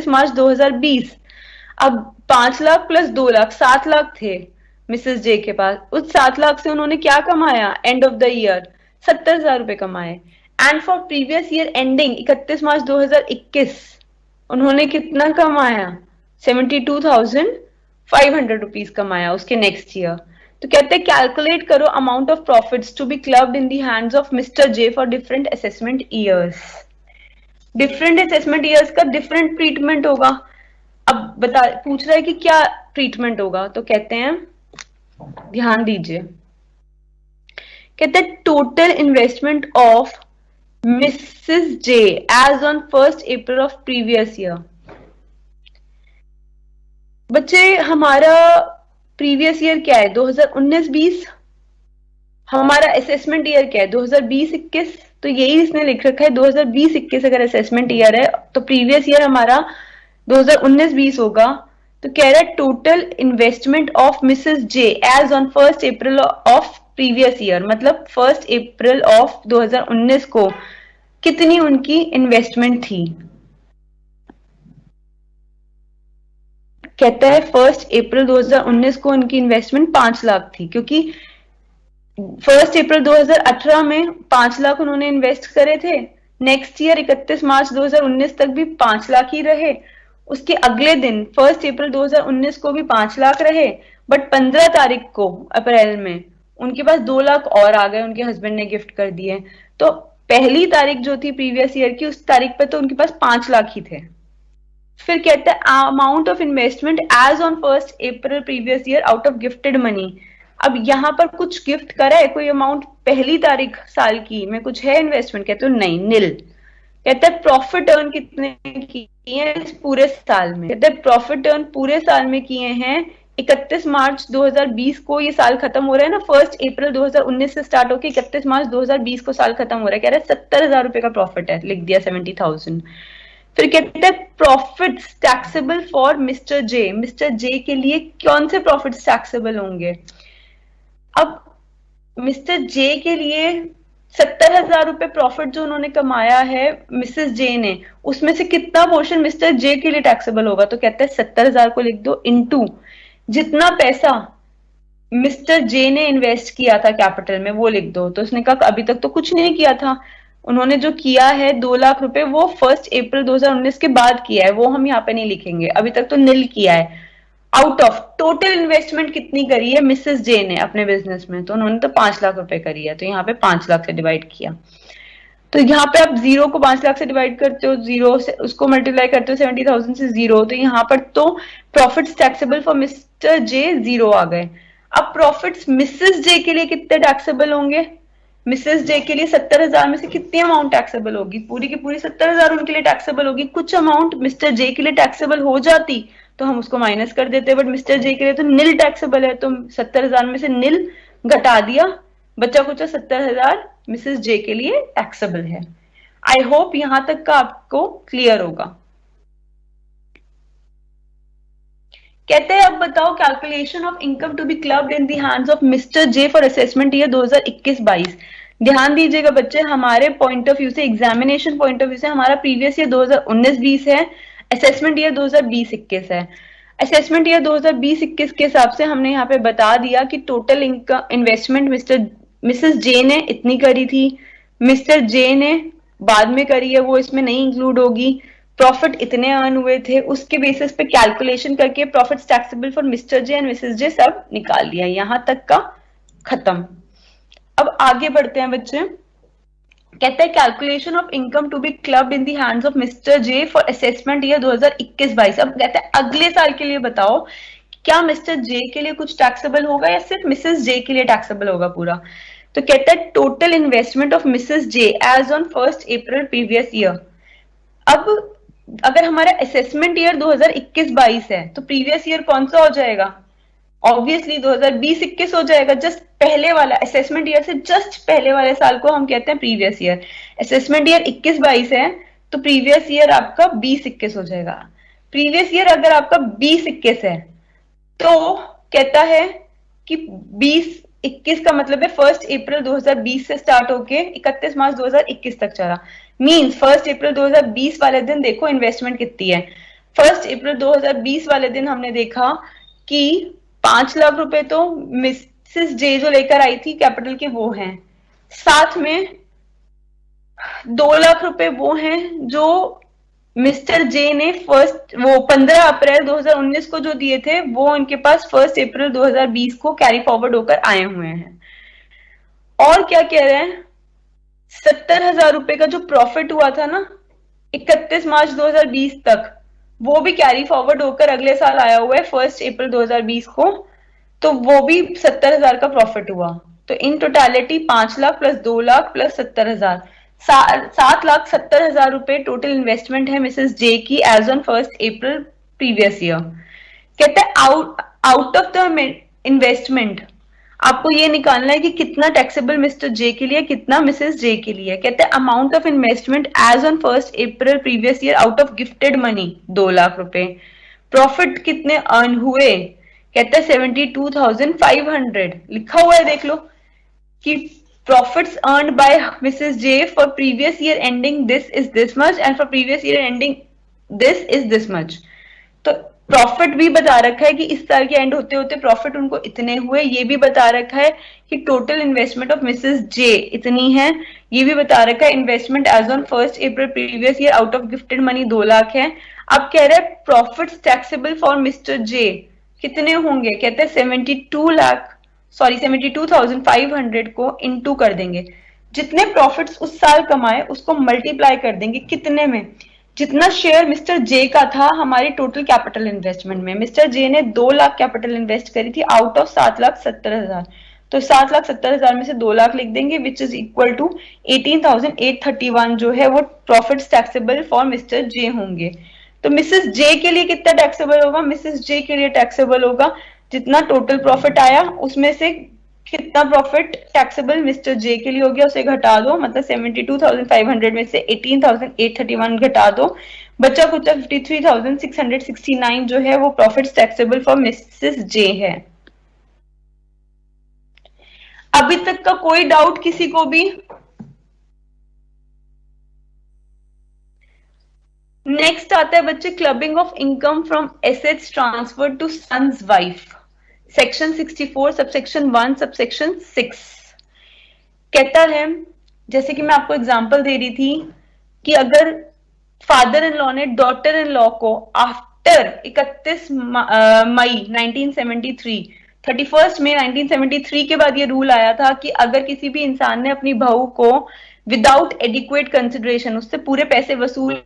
मार्च 2020। अब 5 लाख प्लस 2 लाख, 7 लाख थे मिसेस जे के पास। उस 7 लाख से उन्होंने क्या कमाया एंड ऑफ द ईयर, 70,000 रुपए कमाए। And for previous year ending 31 मार्च 2021 उन्होंने कितना कमाया, 72,500 रुपीज कमाया उसके नेक्स्ट ईयर। तो कहते हैं कैलकुलेट करो amount of profits to be clubbed in the hands of mister J for different assessment years. Different assessment years का डिफरेंट ट्रीटमेंट होगा। अब बता, पूछ रहा है कि क्या ट्रीटमेंट होगा, तो कहते हैं ध्यान दीजिए, कहते हैं total investment of missus J as on 1 April of previous year. बच्चे हमारा प्रीवियस ईयर क्या है, 2019-20। हमारा असेसमेंट ईयर क्या है, 2020-21। तो यही इसने लिख रखा है 2020-21 अगर असेसमेंट ईयर है तो प्रीवियस ईयर हमारा 2019-20 होगा। तो कह रहा है total investment of missus J as on 1 April of previous year, मतलब 1 अप्रैल ऑफ 2019 को कितनी उनकी इन्वेस्टमेंट थी। कहता है 1 अप्रैल 2019 को उनकी इन्वेस्टमेंट 5 लाख थी, क्योंकि 1 अप्रैल 2018 में 5 लाख उन्होंने इन्वेस्ट करे थे। नेक्स्ट ईयर 31 मार्च 2019 तक भी 5 लाख ही रहे। उसके अगले दिन 1 अप्रैल 2019 को भी 5 लाख रहे। बट 15 तारीख को अप्रैल में उनके पास 2 लाख और आ गए, उनके हस्बैंड ने गिफ्ट कर दिए। तो पहली तारीख जो थी प्रीवियस ईयर की, उस तारीख पे तो उनके पास 5 लाख ही थे। फिर कहता है amount of investment as on 1 April previous year out of gifted money. अब यहाँ पर कुछ गिफ्ट करा है, कोई अमाउंट पहली तारीख साल की में कुछ है इन्वेस्टमेंट, कहते हो नहीं, नील। कहता है प्रॉफिट अर्न कितने किए हैं इस पूरे साल में, कहते हैं प्रॉफिट अर्न पूरे साल में किए हैं 31 मार्च 2020 को, ये साल खत्म हो रहा है ना, 1 अप्रैल 2019 से स्टार्ट होकर 31 मार्च 2020 को साल खत्म हो रहा है। कह रहा है 70,000 रुपए का प्रॉफिट है, लिख दिया 70,000। फिर कहते हैं profits taxable for mister J, mister J के लिए कौन से प्रॉफिट्स टैक्सेबल होंगे? अब मिस्टर जे के लिए 70,000 रुपए प्रॉफिट जो उन्होंने कमाया है मिसेस जे ने, उसमें से कितना पोर्शन मिस्टर जे के लिए टैक्सेबल होगा? तो कहते हैं 70,000 को लिख दो इनटू जितना पैसा मिस्टर जे ने इन्वेस्ट किया था कैपिटल में वो लिख दो। तो उसने कहा अभी तक तो कुछ नहीं किया था, उन्होंने जो किया है 2 लाख रुपए वो 1 अप्रैल 2019 के बाद किया है, वो हम यहाँ पे नहीं लिखेंगे, अभी तक तो नील किया है। आउट ऑफ टोटल इन्वेस्टमेंट कितनी करी है मिसेस जे ने अपने बिजनेस में? तो उन्होंने तो 5 लाख रुपए करी है, तो यहाँ पे 5 लाख से डिवाइड किया। तो यहाँ पे आप जीरो को 5 लाख से डिवाइड करते हो, जीरो से उसको मल्टीप्लाई करते हो 70,000 से जीरो, तो यहाँ पर तो profits taxable for mister J zero आ गए। अब प्रॉफिट्स मिसेस जे के लिए कितने टैक्सेबल होंगे? मिसेस जे के लिए 70,000 में से कितनी अमाउंट टैक्सेबल होगी? पूरी की पूरी 70,000 उनके लिए टैक्सेबल होगी। कुछ अमाउंट मिस्टर जे के लिए टैक्सेबल हो जाती तो हम उसको माइनस कर देते, बट मिस्टर जे के लिए तो नील टैक्सेबल है, तो 70,000 में से नील घटा दिया, बचा कुचा 70,000 मिसेस जे के लिए टैक्सेबल है। आई होप यहां तक का आपको क्लियर होगा। कहते हैं अब बताओ calculation of income to be clubbed in the hands of mister J for assessment year 2021-22। ध्यान दीजिएगा बच्चे, हमारे पॉइंट ऑफ व्यू से, एग्जामिनेशन पॉइंट ऑफ व्यू से हमारा प्रीवियस ईयर 2019-20 है, असेसमेंट ईयर 2020-21 है। असेसमेंट ईयर 2020-21 के हिसाब से हमने यहाँ पे बता दिया कि टोटल इनकम इन्वेस्टमेंट मिसेस जे ने इतनी करी थी, मिस्टर जे ने बाद में करी है, वो इसमें नहीं इंक्लूड होगी। प्रॉफिट इतने अर्न हुए थे, उसके बेसिस पे कैलकुलेशन करके profits taxable for mister J and Mrs J सब निकाल लिया। यहां तक का खत्म। अब आगे बढ़ते हैं बच्चे। कहते हैं calculation of income to be clubbed in the hands of mister J for assessment year 2021-22। अब कहते हैं अगले साल के लिए बताओ क्या मिस्टर जे के लिए कुछ टैक्सेबल होगा या सिर्फ मिसेस जे के लिए टैक्सेबल होगा पूरा? तो कहता है total investment of missus J as on 1 April previous year. अब अगर हमारा असेसमेंट ईयर 2021-22 है तो प्रीवियस ईयर कौन सा हो जाएगा? ऑब्वियसली 2020-21 हो जाएगा। जस्ट पहले वाला असेसमेंट ईयर से जस्ट पहले वाले साल को हम कहते हैं प्रीवियस ईयर। असेसमेंट ईयर 21-22 है तो प्रीवियस ईयर आपका 20-21 हो जाएगा। प्रीवियस ईयर अगर आपका 20-21 है तो कहता है कि 20-21 का मतलब है 1 अप्रैल 2020 से स्टार्ट होके 31 मार्च 2021 तक चला। मींस 1 अप्रैल 2020 वाले दिन देखो इन्वेस्टमेंट कितनी है। 1 अप्रैल 2020 वाले दिन हमने देखा कि 5 लाख रुपए तो मिसेस जे जो लेकर आई थी कैपिटल के वो हैं, साथ में 2 लाख रुपए वो हैं जो मिस्टर जे ने फर्स्ट वो 15 अप्रैल 2019 को जो दिए थे वो उनके पास 1 अप्रैल 2020 को कैरी फॉरवर्ड होकर आए हुए हैं। और क्या कह रहे हैं, 70,000 रुपए का जो प्रॉफिट हुआ था ना 31 मार्च 2020 तक, वो भी कैरी फॉरवर्ड होकर अगले साल आया हुआ है 1 अप्रैल 2020 को, तो वो भी 70,000 का प्रॉफिट हुआ। तो in totality 5 lakh plus 2 lakh plus 70,000, 7,70,000 रुपए टोटल इन्वेस्टमेंट है मिसेस जे की as on 1 April previous year. कहते हैं आउट ऑफ द इन्वेस्टमेंट आपको ये निकालना है कि कितना टैक्सेबल मिस्टर जे के लिए, कितना मिसेस जे के लिए। कहते हैं amount of investment as on 1 April previous year out of gifted money 2 lakh रुपए। प्रॉफिट कितने अर्न हुए? कहते हैं 72,500 लिखा हुआ है, देख लो कि profits earned by Mrs. J for previous year ending this is this much and for previous year ending this is this much। तो प्रॉफिट भी बता रखा है कि इस साल के एंड होते होते प्रॉफिट उनको इतने हुए, ये भी बता रखा है कि total investment of missus J इतनी है, ये भी बता रखा है investment as on 1 April previous year out of gifted money 2 lakh है। अब कह रहे हैं profits taxable for mister J कितने होंगे? कहते हैं 72,500 को इनटू कर देंगे, जितने प्रॉफिट्स उस साल कमाए उसको मल्टीप्लाई कर देंगे कितने में, जितना शेयर मिस्टर जे का था हमारी टोटल कैपिटल इन्वेस्टमेंट में। मिस्टर जे ने 2 लाख कैपिटल इन्वेस्ट करी थी आउट ऑफ 7,70,000, तो 7,70,000 में से 2 लाख लिख देंगे विच इज इक्वल टू 18,831 जो है वो profits taxable for mister J होंगे। तो मिसेस जे के लिए कितना टैक्सेबल होगा? मिसेस जे के लिए टैक्सेबल होगा जितना टोटल प्रॉफिट आया उसमें से कितना प्रॉफिट टैक्सेबल मिस्टर जे के लिए हो गया उसे घटा दो, मतलब 72,500 में से 18,831 घटा दो, बचा कुचा 53,669 जो है वो प्रॉफिट टैक्सेबल फॉर मिसेस जे है। अभी तक का कोई डाउट किसी को भी? नेक्स्ट आता है बच्चे clubbing of income from assets transfer to sons wife, section 64 subsection 1 subsection 6 कहता है, जैसे कि मैं आपको एग्जांपल दे रही थी कि अगर फादर इन लॉ ने डॉटर इन लॉ को आफ्टर 31 मई 1973, 31 मई 1973 के बाद ये रूल आया था कि अगर किसी भी इंसान ने अपनी बहू को विदाउट एडिक्वेट कंसिडरेशन, उससे पूरे पैसे वसूल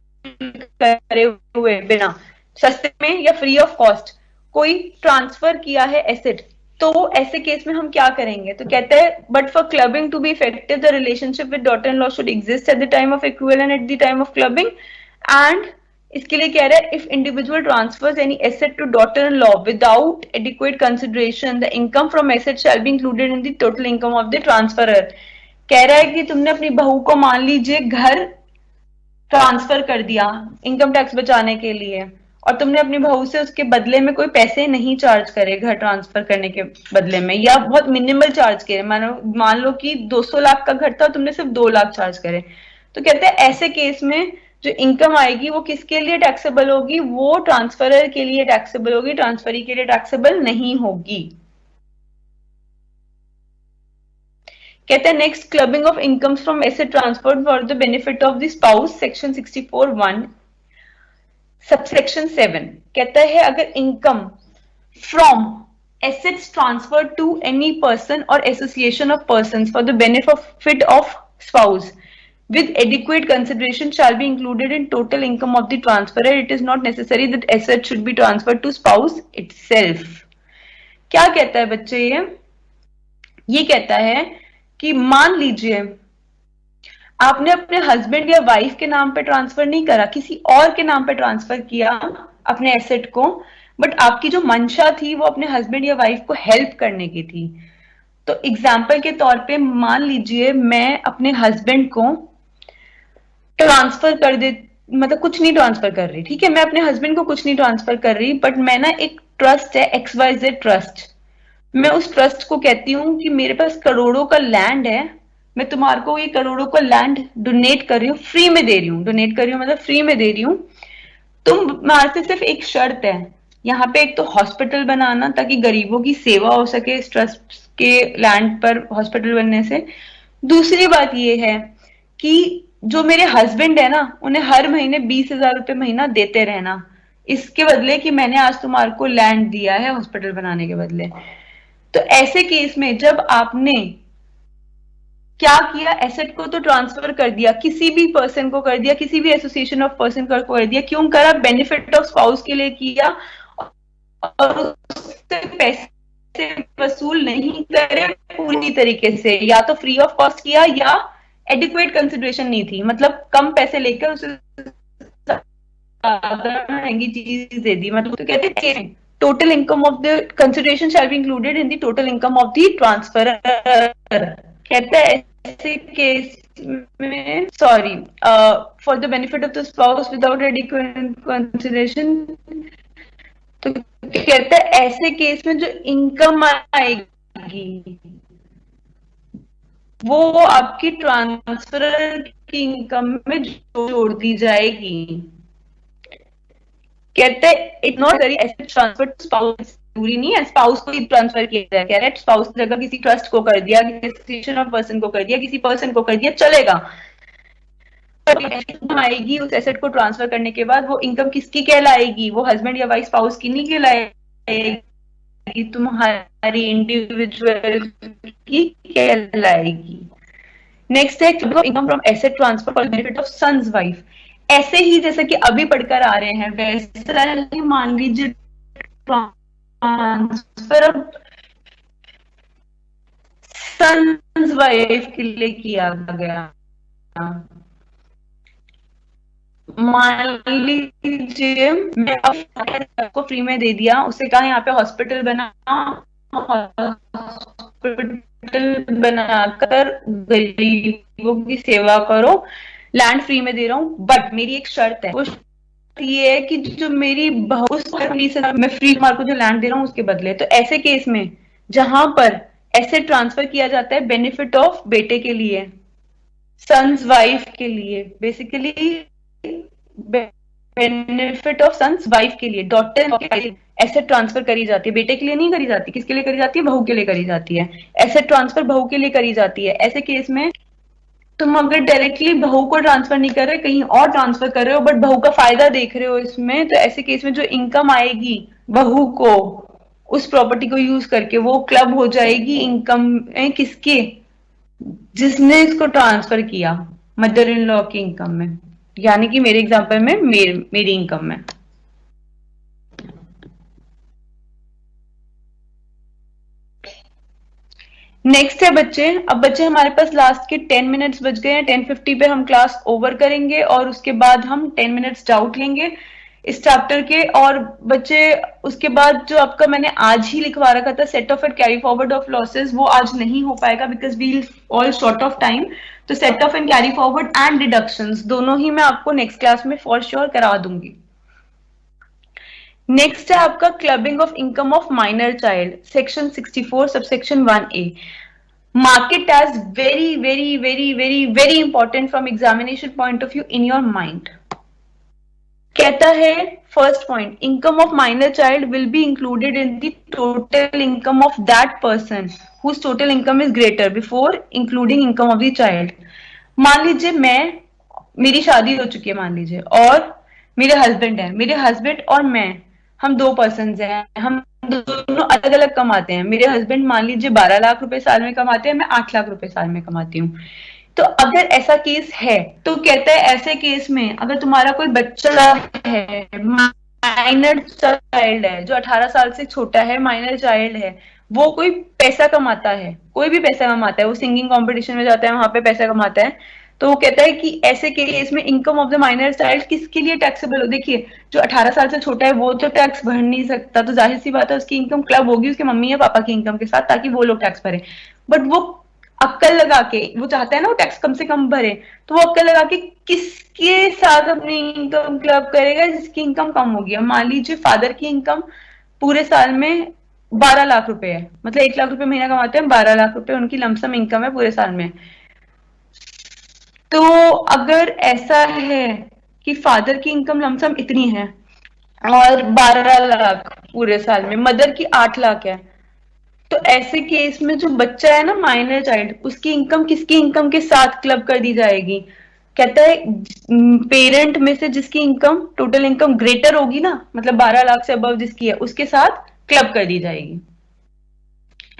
करे हुए बिना, सस्ते में या फ्री ऑफ कॉस्ट कोई ट्रांसफर किया है एसेट, तो ऐसे केस में हम क्या करेंगे? तो कहते हैं but for clubbing to be effective the relationship with daughter in law should exist at the time of एक्विवल and at the time of clubbing. And इसके लिए कह रहा है if individual transfers any asset to daughter in law without adequate consideration the income from asset shall be included in the total income of the transferor. कह रहा है कि तुमने अपनी बहू को मान लीजिए घर ट्रांसफर कर दिया इनकम टैक्स बचाने के लिए, और तुमने अपनी बहू से उसके बदले में कोई पैसे नहीं चार्ज करे घर ट्रांसफर करने के बदले में, या बहुत मिनिमल चार्ज करे, मान लो कि 200 लाख का घर था, तुमने सिर्फ 2 लाख चार्ज करे, तो कहते हैं ऐसे केस में जो इनकम आएगी वो किसके लिए टैक्सेबल होगी? वो ट्रांसफरर के लिए टैक्सेबल होगी, ट्रांसफरी के लिए टैक्सेबल नहीं होगी। कहते हैं next clubbing of incomes from asset transfer for the benefit of the spouse, section 64(1) subsection 7 कहता है अगर income from assets transfer to any person or association of persons for the benefit of spouse with adequate consideration shall be included in total income of the transferor, it is not necessary that asset should be transferred to spouse itself। क्या कहता है बच्चे? ये कहता है कि मान लीजिए आपने अपने हस्बैंड या वाइफ के नाम पे ट्रांसफर नहीं करा, किसी और के नाम पे ट्रांसफर किया अपने एसेट को, बट आपकी जो मंशा थी वो अपने हस्बैंड या वाइफ को हेल्प करने की थी। तो एग्जाम्पल के तौर पे मान लीजिए मैं अपने हस्बैंड को ट्रांसफर कर दे, मतलब कुछ नहीं ट्रांसफर कर रही, ठीक है, मैं अपने हस्बैंड को कुछ नहीं ट्रांसफर कर रही, बट मैं ना एक ट्रस्ट है XYZ ट्रस्ट, मैं उस ट्रस्ट को कहती हूँ कि मेरे पास करोड़ों का लैंड है, मैं तुम्हारे को ये करोड़ों का लैंड डोनेट कर रही हूँ, फ्री में दे रही हूँ, डोनेट कर रही हूँ मतलब फ्री में दे रही हूँ, तुम्हारे से सिर्फ एक शर्त है यहाँ पे, एक तो हॉस्पिटल बनाना ताकि गरीबों की सेवा हो सके इस ट्रस्ट के लैंड पर हॉस्पिटल बनने से। दूसरी बात ये है कि जो मेरे हस्बैंड है ना उन्हें हर महीने 20,000 रुपए महीना देते रहना, इसके बदले कि मैंने आज तुम्हारे को लैंड दिया है हॉस्पिटल बनाने के बदले। तो ऐसे केस में जब आपने क्या किया, एसेट को तो ट्रांसफर कर दिया, किसी भी पर्सन को कर दिया, किसी भी एसोसिएशन ऑफ पर्सन को कर दिया, क्यों करा? बेनिफिट ऑफ स्पाउस के लिए किया, और उससे पैसे वसूल नहीं करे पूरी तरीके से, या तो फ्री ऑफ कॉस्ट किया या एडिक्वेट कंसिडरेशन नहीं थी, मतलब कम पैसे लेकर उसे महंगी चीज दे दी, मतलब तो कहते हैं total income of the consideration shell be included in the total income of the transferor. कहता है ऐसे केस में sorry for the benefit of the spouse without adequate consideration, तो कहता है ऐसे केस में जो इनकम आएगी वो आपकी ट्रांसफरर की इनकम में जोड़ दी जाएगी। कहते हैं it not very asset transfer to spouse, जरूरी नहीं है स्पाउस को ही ट्रांसफर किया जाए, कह रहे हैं स्पाउस की जगह किसी ट्रस्ट को कर दिया, किसी एसोसिएशन ऑफ पर्सन को कर दिया, किसी पर्सन को कर दिया, चलेगा। आएगी उस एसेट को ट्रांसफर करने के बाद वो इनकम किसकी कहलाएगी? वो हस्बैंड या वाइफ स्पाउस की नहीं कहलाएगी, तुम्हारी इंडिविजुअल की कहलाएगी। नेक्स्ट है income from asset transfer for benefit of sons wife. ऐसे ही जैसे कि अभी पढ़कर आ रहे हैं वैसे ही मान लीजिए ट्रांसफर सन्स वाइफ के लिए किया गया, मान लीजिए मैं आपको फ्री में दे दिया, उसे कहा यहाँ पे हॉस्पिटल बना, हॉस्पिटल बनाकर गरीबों की सेवा करो, लैंड फ्री में दे रहा हूँ, बट मेरी एक शर्त है, वो ये है कि जो मेरी बहू उस 20,000 मैं फ्री कुमार को जो लैंड दे रहा हूँ उसके बदले, तो ऐसे केस में जहां पर एसेट ट्रांसफर किया जाता है बेनिफिट ऑफ बेटे के लिए, सन्स वाइफ के लिए, basically benefit of sons wife के लिए, डॉटर के लिए एसेट ट्रांसफर करी जाती है, बेटे के लिए नहीं करी जाती। किसके लिए करी जाती है? बहू के लिए करी जाती है। एसेट ट्रांसफर बहू के लिए करी जाती है। ऐसे केस में तुम अगर डायरेक्टली बहू को ट्रांसफर नहीं कर रहे, कहीं और ट्रांसफर कर रहे हो, बट बहू का फायदा देख रहे हो इसमें, तो ऐसे केस में जो इनकम आएगी बहू को उस प्रॉपर्टी को यूज करके, वो क्लब हो जाएगी इनकम किसके? जिसने इसको ट्रांसफर किया, मदर इन लॉ की इनकम में, यानी कि मेरे एग्जांपल में मेरी इनकम में। नेक्स्ट है बच्चे, अब बच्चे हमारे पास लास्ट के 10 मिनट्स बच गए हैं। 10:50 पे हम क्लास ओवर करेंगे और उसके बाद हम 10 मिनट्स डाउट लेंगे इस चैप्टर के। और बच्चे उसके बाद जो आपका मैंने आज ही लिखवा रखा था set off and carry forward of losses, वो आज नहीं हो पाएगा because we all short of time. तो set off and carry forward and deductions दोनों ही मैं आपको नेक्स्ट क्लास में फॉर श्योर करा दूंगी। नेक्स्ट है आपका clubbing of income of minor child, section 64 subsection 1A। mark it as very very very very very important from examination point of view in your mind। कहता है first point, income of minor child will be included in the total income of that person whose total income is greater before including income of the child. मान लीजिए मेरी शादी हो चुकी है मान लीजिए, और मेरे हस्बैंड है, मेरे हस्बैंड और मैं, हम दो पर्सन हैं, हम दोनों अलग अलग कमाते हैं। मेरे हस्बैंड मान लीजिए 12 लाख रुपए साल में कमाते हैं, मैं 8 लाख रुपए साल में कमाती हूँ। तो अगर ऐसा केस है तो कहता है ऐसे केस में अगर तुम्हारा कोई बच्चा है, माइनर चाइल्ड है, जो 18 साल से छोटा है, माइनर चाइल्ड है, वो कोई पैसा कमाता है, कोई भी पैसा कमाता है, वो सिंगिंग कंपटीशन में जाता है, वहां पे पैसा कमाता है, तो वो कहता है कि ऐसे केस में income of the minor child किसके लिए टैक्सेबल हो? देखिए, जो 18 साल से छोटा है वो तो टैक्स भर नहीं सकता, तो जाहिर सी बात है उसकी इनकम क्लब होगी उसके मम्मी या पापा की इनकम के साथ, ताकि वो लोग टैक्स भरे। बट वो अक्कल लगा के, वो चाहता है ना वो टैक्स कम से कम भरे, तो वो अक्कल लगा के किसके साथ अपनी इनकम क्लब करेगा? जिसकी इनकम कम होगी। अब मान लीजिए फादर की इनकम पूरे साल में 12 लाख रुपए है, मतलब 1 लाख रुपए महीना कमाते हैं, 12 लाख रुपए उनकी लमसम इनकम है पूरे साल में। तो अगर ऐसा है कि फादर की इनकम लमसम इतनी है और 12 लाख पूरे साल में, मदर की 8 लाख है, तो ऐसे केस में जो बच्चा है ना माइनर चाइल्ड, उसकी इनकम किसकी इनकम के साथ क्लब कर दी जाएगी? कहता है पेरेंट में से जिसकी इनकम टोटल इनकम ग्रेटर होगी ना, मतलब 12 लाख से अबव जिसकी है, उसके साथ क्लब कर दी जाएगी।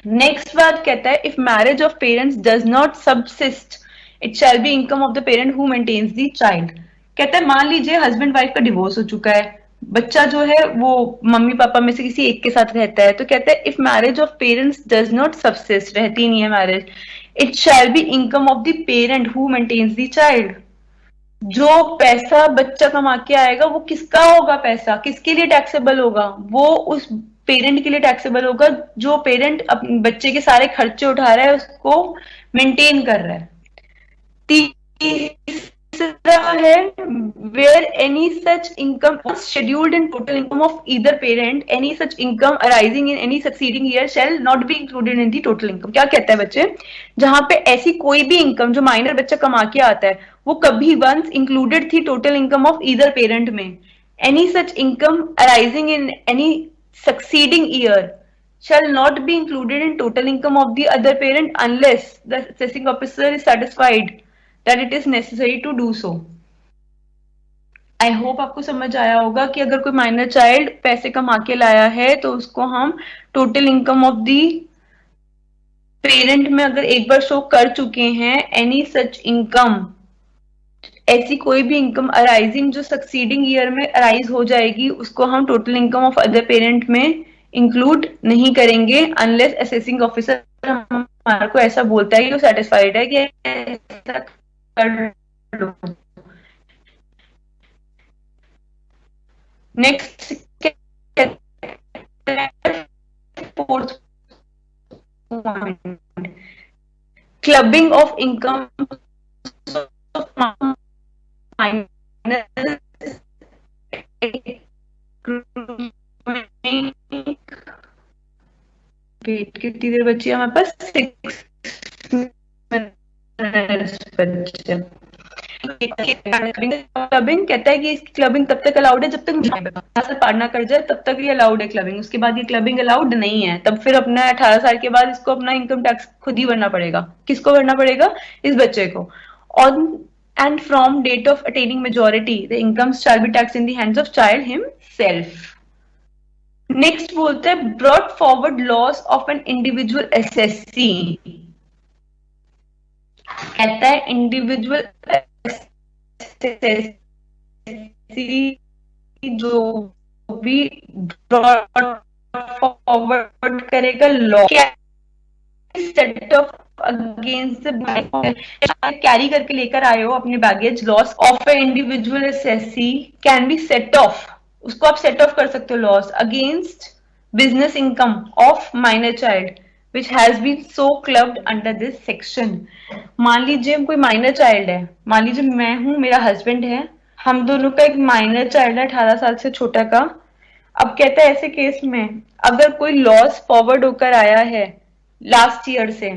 नेक्स्ट बात कहता है if marriage of parents does not subsist it shall be income of the parent who maintains the child. कहता है मान लीजिए हस्बैंड वाइफ का डिवोर्स हो चुका है, बच्चा जो है वो मम्मी पापा में से किसी एक के साथ रहता है, तो कहता है if marriage of parents does not subsist, रहती नहीं है marriage, it shall be income of the parent who maintains the child. जो पैसा बच्चा कमा के आएगा वो किसका होगा? पैसा किसके लिए टैक्सेबल होगा? वो उस पेरेंट के लिए टैक्सेबल होगा जो पेरेंट अपने बच्चे के सारे खर्चे उठा रहा है, उसको मेंटेन कर रहा है। तीसरा है where any such income is scheduled in total income of either parent, any such income arising in any succeeding year shall not be included in the total income। क्या कहता है बच्चे? जहां पे ऐसी कोई भी इनकम जो माइनर बच्चा कमा के आता है वो कभी वंस इंक्लूडेड थी total income of either parent में, any such income arising in any succeeding year shall not be included in total income of the other parent unless the assessing officer is satisfied that it is necessary to do so। I hope आपको समझ आया होगा कि अगर कोई minor child पैसे कमा के लाया है तो उसको हम total income of the parent में अगर एक बार शो कर चुके हैं, एनी सच इनकम, ऐसी कोई भी इनकम अराइजिंग जो सक्सीडिंग ईयर में अराइज हो जाएगी, उसको हम total income of other parent में इंक्लूड नहीं करेंगे अनलेस असेसिंग ऑफिसर हमारे को ऐसा बोलता है कि वो सेटिस्फाइड है कि ऐसा कर लो। Next fourth point, clubbing of income wait कितनी देर बची है हमारे पास? 6 मिनट्स बचे। क्लबिंग कहता है कि क्लबिंग तब तक अलाउड है जब तक पार ना कर जाए, तब तक ये अलाउड है क्लबिंग। उसके बाद ये क्लबिंग अलाउड नहीं है। तब फिर अपना 18 साल के बाद इसको अपना इनकम टैक्स खुद ही भरना पड़ेगा। किसको भरना पड़ेगा? इस बच्चे को। On and from date of attaining majority the income shall be tax in the hands of child himself. Next बोलते हैं brought forward loss of an individual SSC. कहता है इंडिविजुअल जो भी ब्रॉट फॉरवर्ड करेगा loss set off against carry करके लेकर आए हो अपने baggage, loss of a individual SSC can be set off, उसको आप सेट ऑफ कर सकते हो loss against business income of minor child which has been so clubbed under this section। मान लीजिए कोई माइनर चाइल्ड है, मान लीजिए मैं हूं, मेरा हस्बैंड है, हम दोनों का एक माइनर चाइल्ड है 18 साल से छोटा का। अब कहता है ऐसे केस में अगर कोई लॉस फॉरवर्ड होकर आया है लास्ट ईयर से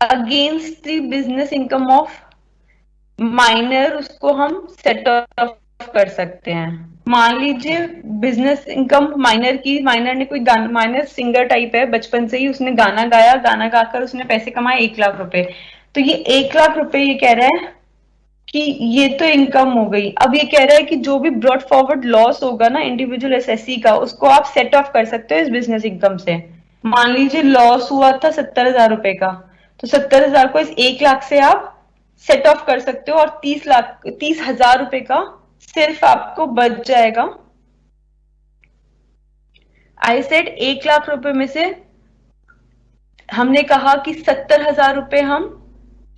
against the business income of minor, उसको हम सेट ऑफ कर सकते हैं। मान लीजिए बिजनेस इनकम माइनर की, माइनर ने कोई गाना, माइनर सिंगर टाइप है, बचपन से ही उसने गाना गाया, गाना गाकर उसने पैसे कमाए 1 लाख रुपए। तो ये 1 लाख रुपए ये कह रहा है कि ये तो इनकम हो गई। अब ये कह रहा है कि जो भी ब्रॉड फॉरवर्ड लॉस होगा ना इंडिविजुअल एसएससी का, उसको आप सेट ऑफ कर सकते हो इस बिजनेस इनकम से। मान लीजिए लॉस हुआ था 70,000 रुपए का, तो 70,000 को इस 1 लाख से आप सेट ऑफ कर सकते हो और 30,000 रुपए का सिर्फ आपको बच जाएगा। आई सेड 1 लाख रुपए में से हमने कहा कि 70,000 रुपए हम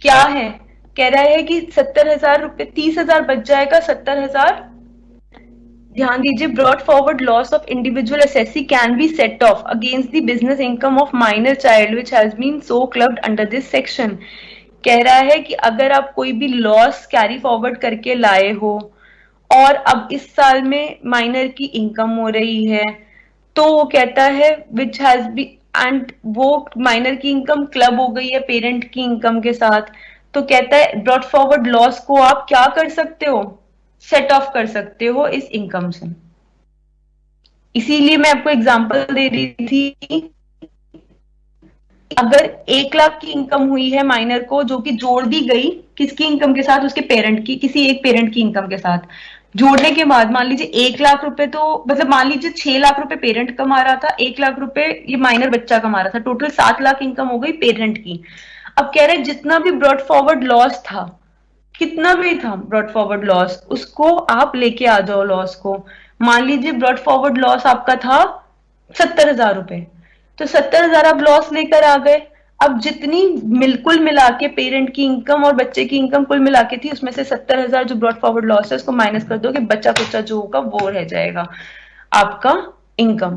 क्या है, कह रहा है कि 70,000 रुपए, 30,000 बच जाएगा। 70,000 ध्यान दीजिए, brought forward loss of individual SSC can be set off against the business income of minor child which has been so clubbed under this section. कह रहा है कि अगर आप कोई भी लॉस कैरी फॉरवर्ड करके लाए हो और अब इस साल में माइनर की इनकम हो रही है, तो वो कहता है विच हैज बी, एंड वो माइनर की इनकम क्लब हो गई है पेरेंट की इनकम के साथ, तो कहता है ब्रॉट फॉरवर्ड लॉस को आप क्या कर सकते हो, सेट ऑफ कर सकते हो इस इनकम से। इसीलिए मैं आपको एग्जांपल दे रही थी, अगर 1 लाख की इनकम हुई है माइनर को, जो कि जोड़ दी गई किसकी इनकम के साथ, उसके पेरेंट की, किसी एक पेरेंट की इनकम के साथ जोड़ने के बाद, मान लीजिए 1 लाख रुपए, तो मतलब मान लीजिए 6 लाख रुपए पेरेंट कमा रहा था, 1 लाख रुपए ये माइनर बच्चा कमा रहा था, टोटल 7 लाख इनकम हो गई पेरेंट की। अब कह रहे जितना भी ब्रॉड फॉरवर्ड लॉस था, कितना भी था ब्रॉड फॉरवर्ड लॉस, उसको आप लेके आ जाओ लॉस को। मान लीजिए ब्रॉड फॉरवर्ड लॉस आपका था 70,000 रुपए, तो 70,000 आप लॉस लेकर आ गए। अब जितनी बिल्कुल मिला के पेरेंट की इनकम और बच्चे की इनकम कुल मिला के थी, उसमें से 70,000 जो ब्रॉड फॉरवर्ड लॉस है उसको माइनस कर दो कि बच्चा कुच्चा जो होगा वो रह जाएगा आपका इनकम।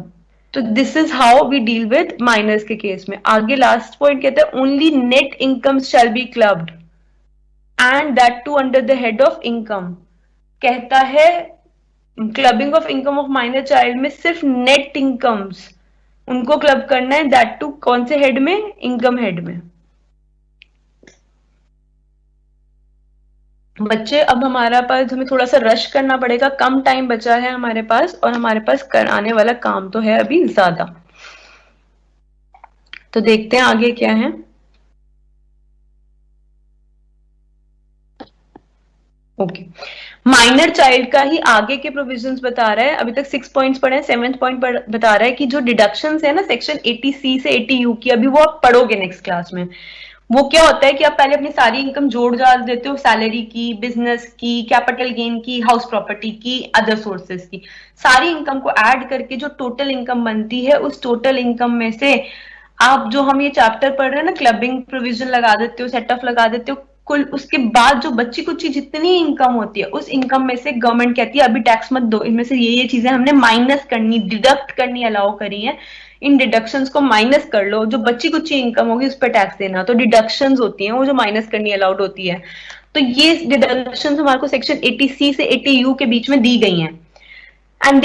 तो this is how we deal with minors के केस में। आगे लास्ट पॉइंट कहते हैं only net income shall be clubbed and that too under the head of income. कहता है clubbing of income of minor child में सिर्फ नेट इनकम्स उनको क्लब करना है, दैट टू कौन से हेड में, इनकम हेड में। बच्चे अब हमारा पास, हमें थोड़ा सा रश करना पड़ेगा, कम टाइम बचा है हमारे पास और हमारे पास कराने वाला काम तो है अभी ज्यादा। तो देखते हैं आगे क्या है। ओके, माइनर चाइल्ड का ही आगे के प्रोविजंस बता रहा है। अभी तक 6 पॉइंट्स पढ़े हैं, 7th पॉइंट बता रहा है कि जो डिडक्शंस है ना सेक्शन 80C से 80U की, अभी वो आप पढ़ोगे नेक्स्ट क्लास में। वो क्या होता है कि आप पहले अपनी सारी इनकम जोड़ डाल देते हो, सैलरी की, बिजनेस की, कैपिटल गेन की, हाउस प्रॉपर्टी की, अदर सोर्सेस की, सारी इनकम को ऐड करके जो टोटल इनकम बनती है, उस टोटल इनकम में से आप जो हम ये चैप्टर पढ़ रहे हैं ना, क्लबिंग प्रोविजन लगा देते हो, सेट ऑफ लगा देते हो, कुल उसके बाद जो बच्ची कुछ जितनी इनकम होती है, उस इनकम में से गवर्नमेंट कहती है अभी टैक्स मत दो, इनमें से ये चीजें हमने माइनस करनी, डिडक्ट करनी अलाउ करी है, इन डिडक्शंस को माइनस कर लो, जो बच्ची कुछ इनकम होगी उस पर टैक्स देना। तो डिडक्शंस होती हैं वो जो माइनस करनी अलाउड होती है। तो ये डिडक्शंस हमारे को सेक्शन 80C से 80U के बीच में दी गई हैं। and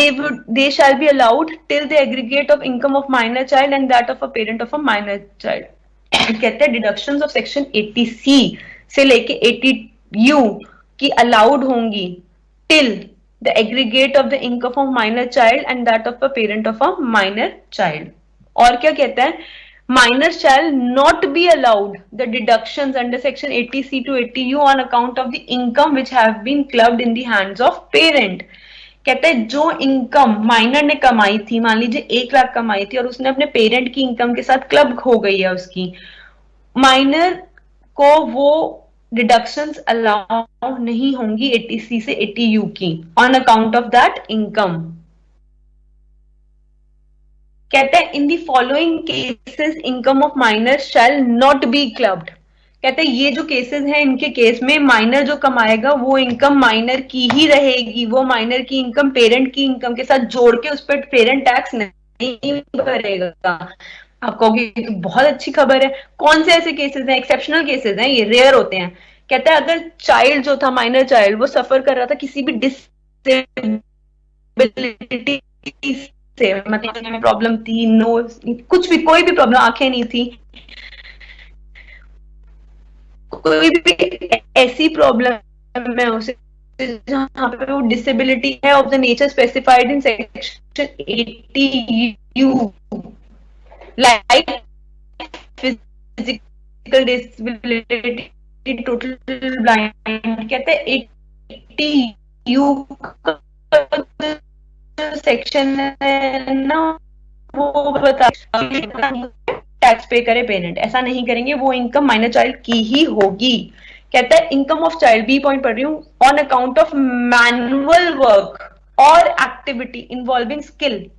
they shall be allowed till the aggregate of income of minor child and that of a parent of a minor child. कहते हैं डिडक्शंस ऑफ सेक्शन 80C से लेके 80U की अलाउड होंगी till the aggregate of the income of minor child and that of a parent of a minor child. और क्या कहता है, minors shall not be allowed the deductions under section 80C to 80U on account of the income which have been clubbed in the hands of parent. कहते हैं जो income minor ने कमाई थी, मान लीजिए 1 लाख कमाई थी और उसने अपने पेरेंट की इनकम के साथ क्लब हो गई है उसकी, माइनर को वो डिडक्शंस अलाउ नहीं होंगी 80C से 80U की on account of that income. कहते हैं in the following cases income of minor shall not be clubbed. कहते हैं ये जो केसेस हैं इनके केस में माइनर जो कमाएगा वो इनकम माइनर की ही रहेगी, वो माइनर की इनकम पेरेंट की इनकम के साथ जोड़ के उस पर पेरेंट टैक्स नहीं भरेगा. आप कहोगे तो बहुत अच्छी खबर है. कौन से ऐसे केसेस हैं, एक्सेप्शनल केसेस हैं, ये रेयर होते हैं. कहता है अगर चाइल्ड जो था माइनर चाइल्ड वो सफर कर रहा था किसी भी डिसेबिलिटी से, मतलब में प्रॉब्लम थी, नो कुछ भी, कोई भी प्रॉब्लम, आंखें नहीं थी, कोई भी ऐसी प्रॉब्लम है उसे जहां पे वो डिसेबिलिटी है of the nature specified in section 80U like physical disability, total blind. कहते हैं 80U सेक्शन है ना वो बता टैक्स पे करे पेरेंट, ऐसा नहीं करेंगे, वो इनकम माइनर चाइल्ड की ही होगी. कहता है income of child, B point पढ़ रही हूँ, on account of manual work और एक्टिविटी इन्वॉल्विंग स्किल.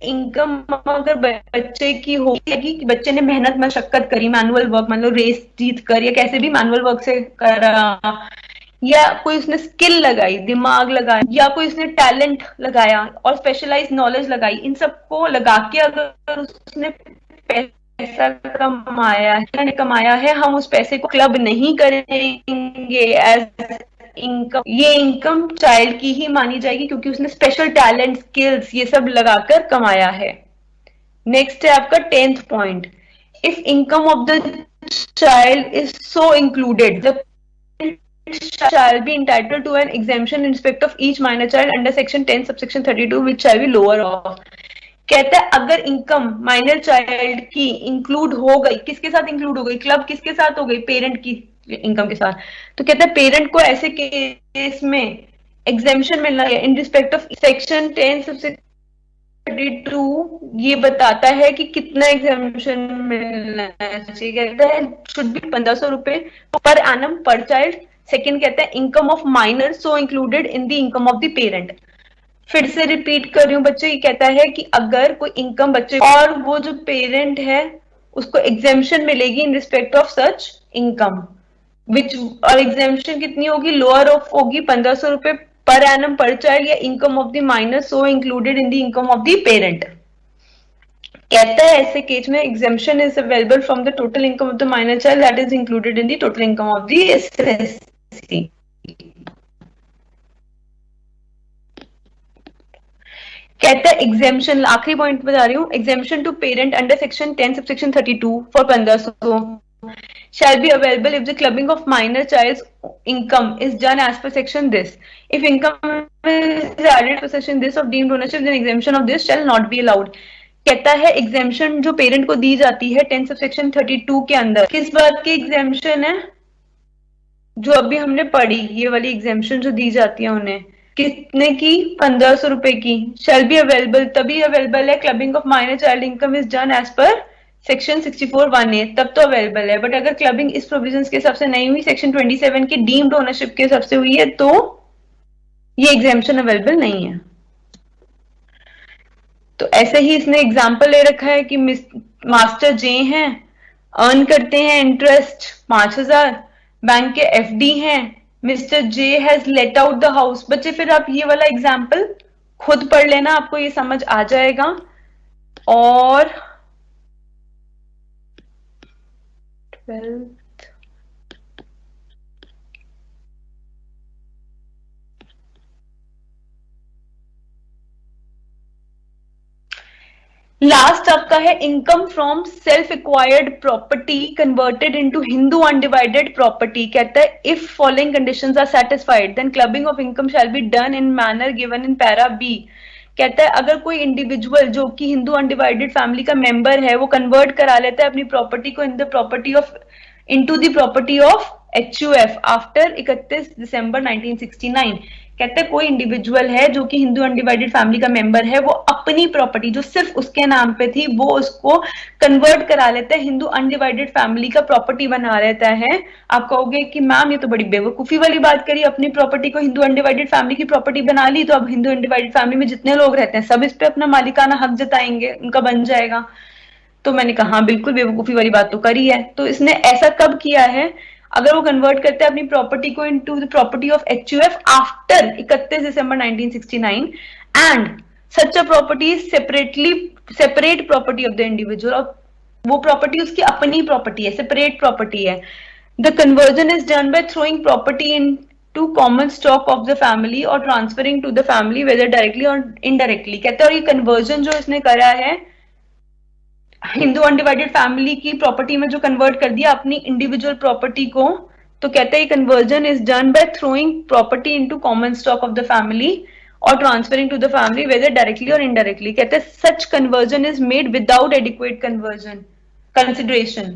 इनकम अगर बच्चे की होगी कि बच्चे ने मेहनत मशक्कत करी, मैनुअल वर्क मतलब रेस जीत कर या कैसे भी मैनुअल वर्क से करा, या कोई उसने स्किल लगाई, दिमाग लगाया, या कोई उसने टैलेंट लगाया और स्पेशलाइज नॉलेज लगाई, इन सबको लगा के अगर उसने पैसा कमाया है, हम उस पैसे को क्लब नहीं करेंगे एज इनकम. ये इनकम चाइल्ड की ही मानी जाएगी क्योंकि उसने स्पेशल टैलेंट, स्किल्स ये सब लगाकर कमाया है. नेक्स्ट है आपका 10th point, if income of the child is so included the shall be entitled to an exemption in respect of each minor child under section 10 subsection 32 which shall be lower of. कहता है अगर income minor child की include हो गई, किसके साथ include हो गई, क्लब किसके साथ हो गई, पेरेंट की इनकम के साथ, तो कहता है पेरेंट को ऐसे केस में एग्जेम्पशन मिलना है in respect of section 10 subsection 32. ये बताता है कि कितना एग्जेम्पशन मिलना चाहिए. कहता है शुड बी 1500 रुपए per annum per child. Second कहता है income of minor so included in the income of the parent. फिर से रिपीट कर रही हूँ बच्चे, ये कहता है कि अगर कोई इनकम बच्चे और वो जो पेरेंट है उसको एग्जेम्पशन मिलेगी in respect of such income which, और एग्जेम्पशन कितनी होगी, लोअर ऑफ होगी 1500 रुपए पर एनम पर चाइल्ड या income of the minor so included in the income of the parent. कहता है ऐसे केस में exemption is available from the total income of the minor child that is included in the total income of the assessee. कहता है exemption, आखिरी point बता रही हूँ, exemption to parent under section 10 subsection 32 for 1500 shall be available if the clubbing of minor child's income is done as per section this. If income is added to section this of deemed ownership, then exemption of this shall not be allowed. कहता है exemption जो parent को दी जाती है 10 subsection 32 के अंदर, किस बात की एग्जेम्पशन है, जो अभी हमने पढ़ी, ये वाली एग्जेम्पशन जो दी जाती है उन्हें, कितने की, 1500 रुपए की. शैल बी अवेलेबल, तभी अवेलेबल है clubbing of minor child income is done as per section 64(1)(a), तब तो अवेलेबल है. बट अगर क्लबिंग इस प्रोविजंस के हिसाब से नहीं हुई, सेक्शन 27 की डीम्ड ओनरशिप के हिसाब से हुई है, तो ये एग्जेम्पशन अवेलेबल नहीं है. तो ऐसे ही इसने एग्जाम्पल ले रखा है कि मास्टर जे हैं, अर्न करते हैं इंटरेस्ट 5000, बैंक के एफडी हैं, mister J has let out the house. बच्चे फिर आप ये वाला एग्जाम्पल खुद पढ़ लेना, आपको ये समझ आ जाएगा. और 12 लास्ट आपका है income from self acquired property converted into Hindu undivided property. कहता है if following conditions are satisfied then clubbing of income shall be done in manner given in para B. कहता है अगर कोई इंडिविजुअल जो कि हिंदू अनडिवाइडेड फैमिली का मेंबर है वो कन्वर्ट करा लेता है अपनी प्रॉपर्टी को in the property of into the property of HUF after 31 December 1969। कहते हैं कोई इंडिविजुअल है जो कि हिंदू अनडिवाइडेड फैमिली का मेंबर है, वो अपनी प्रॉपर्टी जो सिर्फ उसके नाम पे थी वो उसको कन्वर्ट करा लेता है, हिंदू अनडिवाइडेड फैमिली का प्रॉपर्टी बना लेता है। आप कहोगे कि मैम ये तो बड़ी बेवकूफी वाली बात करी, अपनी प्रॉपर्टी को हिंदू अनडिवाइडेड फैमिली की प्रॉपर्टी बना ली तो अब हिंदू अनडिवाइडेड फैमिली में जितने लोग रहते हैं सब इस पे अपना मालिकाना हक जताएंगे, उनका बन जाएगा। तो मैंने कहा हाँ बिल्कुल बेवकूफी वाली बात तो करी है। तो इसने ऐसा कब किया है, अगर वो कन्वर्ट करते हैं अपनी प्रॉपर्टी को into the property of HUF after 31 December 1969 and such a property is separate property of the individual, और वो प्रॉपर्टी उसकी अपनी प्रॉपर्टी है, सेपरेट प्रॉपर्टी है। The conversion is done by throwing property into common stock of the family or transferring to the family whether directly or indirectly. कहते हैं और ये कन्वर्जन जो इसने करा है हिंदू अनडिवाइडेड फैमिली की प्रॉपर्टी में जो कन्वर्ट कर दिया अपनी इंडिविजुअल प्रॉपर्टी को, तो कहते हैं conversion is done by throwing property into common stock of the family or transferring to the family whether directly or indirectly. कहते हैं such conversion is made without adequate conversion consideration.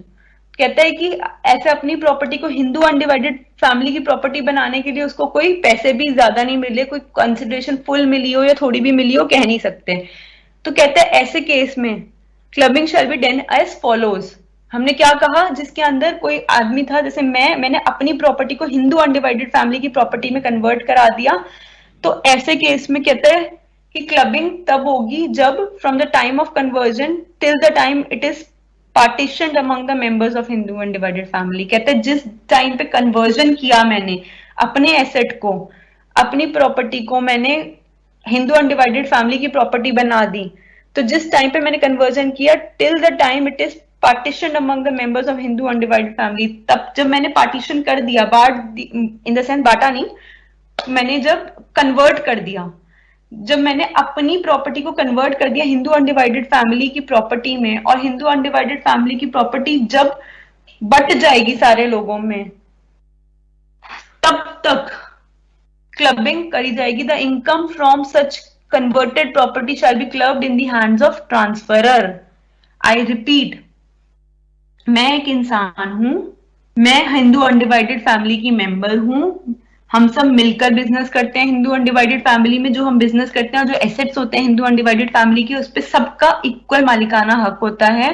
कहता है कि ऐसे अपनी प्रॉपर्टी को हिंदू अनडिवाइडेड फैमिली की property बनाने के लिए उसको कोई पैसे भी ज्यादा नहीं मिले, कोई कंसिडरेशन फुल मिली हो या थोड़ी भी मिली हो कह नहीं सकते। तो कहते हैं ऐसे केस में clubbing shall be done as follows. हमने क्या कहा, जिसके अंदर कोई आदमी था जैसे मैंने अपनी प्रॉपर्टी को हिंदू अनडिवाइडेड फैमिली की प्रॉपर्टी में कन्वर्ट करा दिया, तो ऐसे केस में कहते हैं कि क्लबिंग तब होगी जब from the time of conversion till the time it is partitioned among the members of Hindu undivided family. कहते हैं जिस टाइम पे कन्वर्जन किया मैंने अपने एसेट को, अपनी प्रॉपर्टी को मैंने हिंदू अनडिवाइडेड फैमिली की प्रॉपर्टी बना दी, तो जिस टाइम पे मैंने कन्वर्जन किया till the time it is partition among the members of Hindu undivided family, तब जब मैंने पार्टीशन कर दिया, बांट इन द सेंस बांटा नहीं, मैंने जब कन्वर्ट कर दिया, जब मैंने अपनी प्रॉपर्टी को कन्वर्ट कर दिया हिंदू अनडिवाइडेड फैमिली की प्रॉपर्टी में, और हिंदू अनडिवाइडेड फैमिली की प्रॉपर्टी जब बट जाएगी सारे लोगों में तब तक क्लबिंग करी जाएगी। The income from such converted property shall be clubbed in the hands of transferor। I repeat, मैं एक इंसान हूं, मैं हिंदू अनडिवाइडेड फैमिली की मेंबर हूं, हम सब मिलकर बिजनेस करते हैं हिंदू अनडिवाइडेड फैमिली में, जो हम बिजनेस करते हैं और जो एसेट्स होते हैं हिंदू अनडिवाइडेड फैमिली के उस पर सबका इक्वल मालिकाना हक होता है।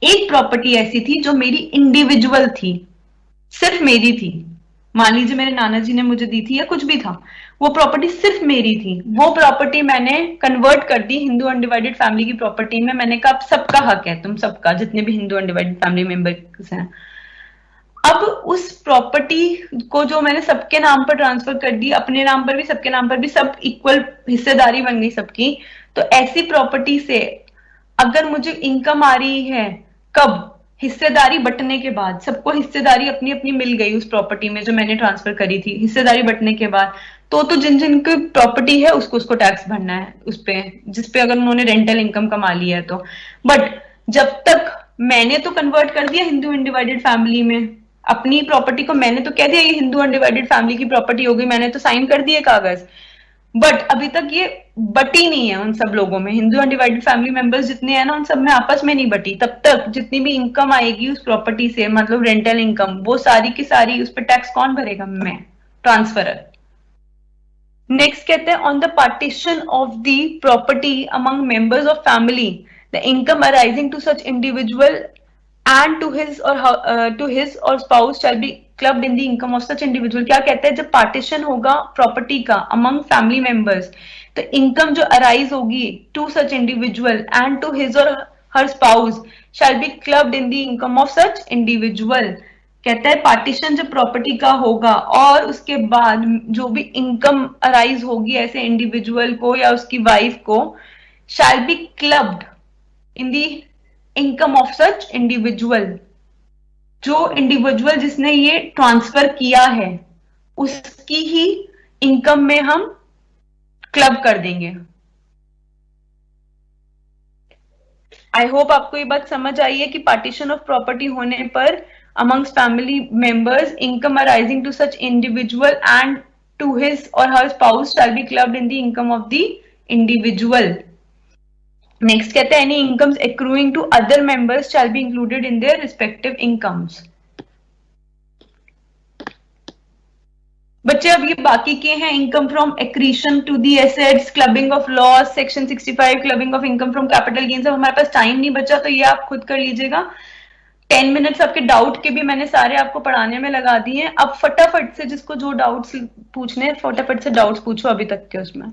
एक प्रॉपर्टी ऐसी थी जो मेरी इंडिविजुअल थी, सिर्फ मेरी थी, मान लीजिए मेरे नाना जी ने मुझे दी थी या कुछ भी था, वो प्रॉपर्टी सिर्फ मेरी थी, वो प्रॉपर्टी मैंने कन्वर्ट कर दी हिंदू अनडिवाइडेड फैमिली की प्रॉपर्टी में। मैंने कहा अब सबका हक है, तुम सबका, जितने भी हिंदू अनडिवाइडेड फैमिली मेंबर्स हैं। अब उस प्रॉपर्टी को जो मैंने सबके नाम पर ट्रांसफर कर दी, अपने नाम पर भी सबके नाम पर भी, सब इक्वल हिस्सेदारी बन गई सबकी। तो ऐसी प्रॉपर्टी से अगर मुझे इनकम आ रही है, कब, हिस्सेदारी बंटने के बाद, सबको हिस्सेदारी अपनी अपनी मिल गई उस प्रॉपर्टी में जो मैंने ट्रांसफर करी थी, हिस्सेदारी बंटने के बाद, तो जिन जिन की प्रॉपर्टी है उसको टैक्स भरना है उस पे, जिसपे अगर उन्होंने रेंटल इनकम कमा ली है तो। बट जब तक मैंने तो कन्वर्ट कर दिया हिंदू अनडिवाइडेड फैमिली में, अपनी प्रॉपर्टी को मैंने तो कह दिया ये हिंदू अनडिवाइडेड फैमिली की प्रॉपर्टी हो गई, मैंने तो साइन कर दिए कागज, बट अभी तक ये बटी नहीं है उन सब लोगों में, हिंदू अनडिवाइडेड फैमिली मेंबर्स जितने हैं ना उन सब में आपस में नहीं बटी। तब तक जितनी भी इनकम आएगी उस प्रॉपर्टी से, मतलब रेंटल इनकम, वो सारी की सारी उस पर टैक्स कौन भरेगा, मैं, ट्रांसफरर। नेक्स्ट कहते हैं on the partition of the property among members of family the income arising to such individual and to his or spouse shall be clubbed in the income of such individual. क्या कहते हैं, जब partition होगा property का among family members, तो income जो arise होगी to such individual and to his or her spouse shall be clubbed in the income of such individual. कहता है पार्टीशन जब प्रॉपर्टी का होगा और उसके बाद जो भी इनकम अराइज होगी ऐसे इंडिविजुअल को या उसकी वाइफ को, शैल be clubbed in the income of such individual. जो इंडिविजुअल जिसने ये ट्रांसफर किया है उसकी ही इनकम में हम क्लब कर देंगे। आई होप आपको ये बात समझ आई है कि पार्टीशन ऑफ प्रॉपर्टी होने पर amongst family members income arising to such individual and to his or her spouse shall be clubbed in the income of the individual. Next कहते हैं any incomes accruing to other members shall be included in their respective incomes. बच्चे अब ये बाकी के हैं income from accretion to the assets, clubbing of loss, section 65 clubbing of income from capital gains. अब हमारे पास टाइम नहीं बचा तो ये आप खुद कर लीजिएगा. 10 मिनट्स आपके डाउट के भी मैंने सारे आपको पढ़ाने में लगा दिए हैं. अब फटाफट से जिसको जो डाउट्स पूछने फटाफट से डाउट्स पूछो अभी तक के उसमें.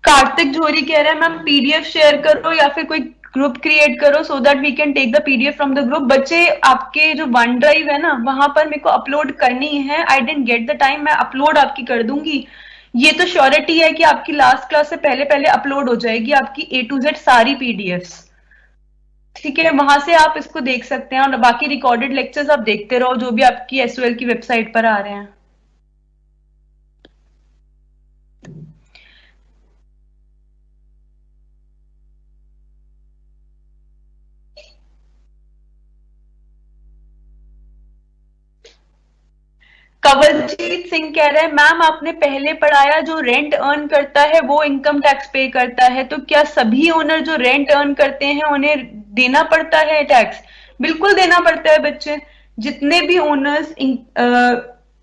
कार्तिक झोरी कह रहा है मैम पीडीएफ शेयर करो या फिर कोई ग्रुप क्रिएट करो so that we can take the PDF from the group. बच्चे आपके जो वन ड्राइव है ना वहां पर मेरे को अपलोड करनी है. I didn't get the time. मैं अपलोड आपकी कर दूंगी. ये तो श्योरिटी है कि आपकी लास्ट क्लास से पहले पहले अपलोड हो जाएगी आपकी A to Z सारी पीडीएफ्स. ठीक है, वहां से आप इसको देख सकते हैं और बाकी रिकॉर्डेड लेक्चर्स आप देखते रहो जो भी आपकी एसओएल की वेबसाइट पर आ रहे हैं. कवलजीत सिंह कह रहे हैं मैम आपने पहले पढ़ाया जो रेंट अर्न करता है वो इनकम टैक्स पे करता है, तो क्या सभी ओनर जो रेंट अर्न करते हैं उन्हें देना पड़ता है टैक्स? बिल्कुल देना पड़ता है बच्चे. जितने भी ओनर्स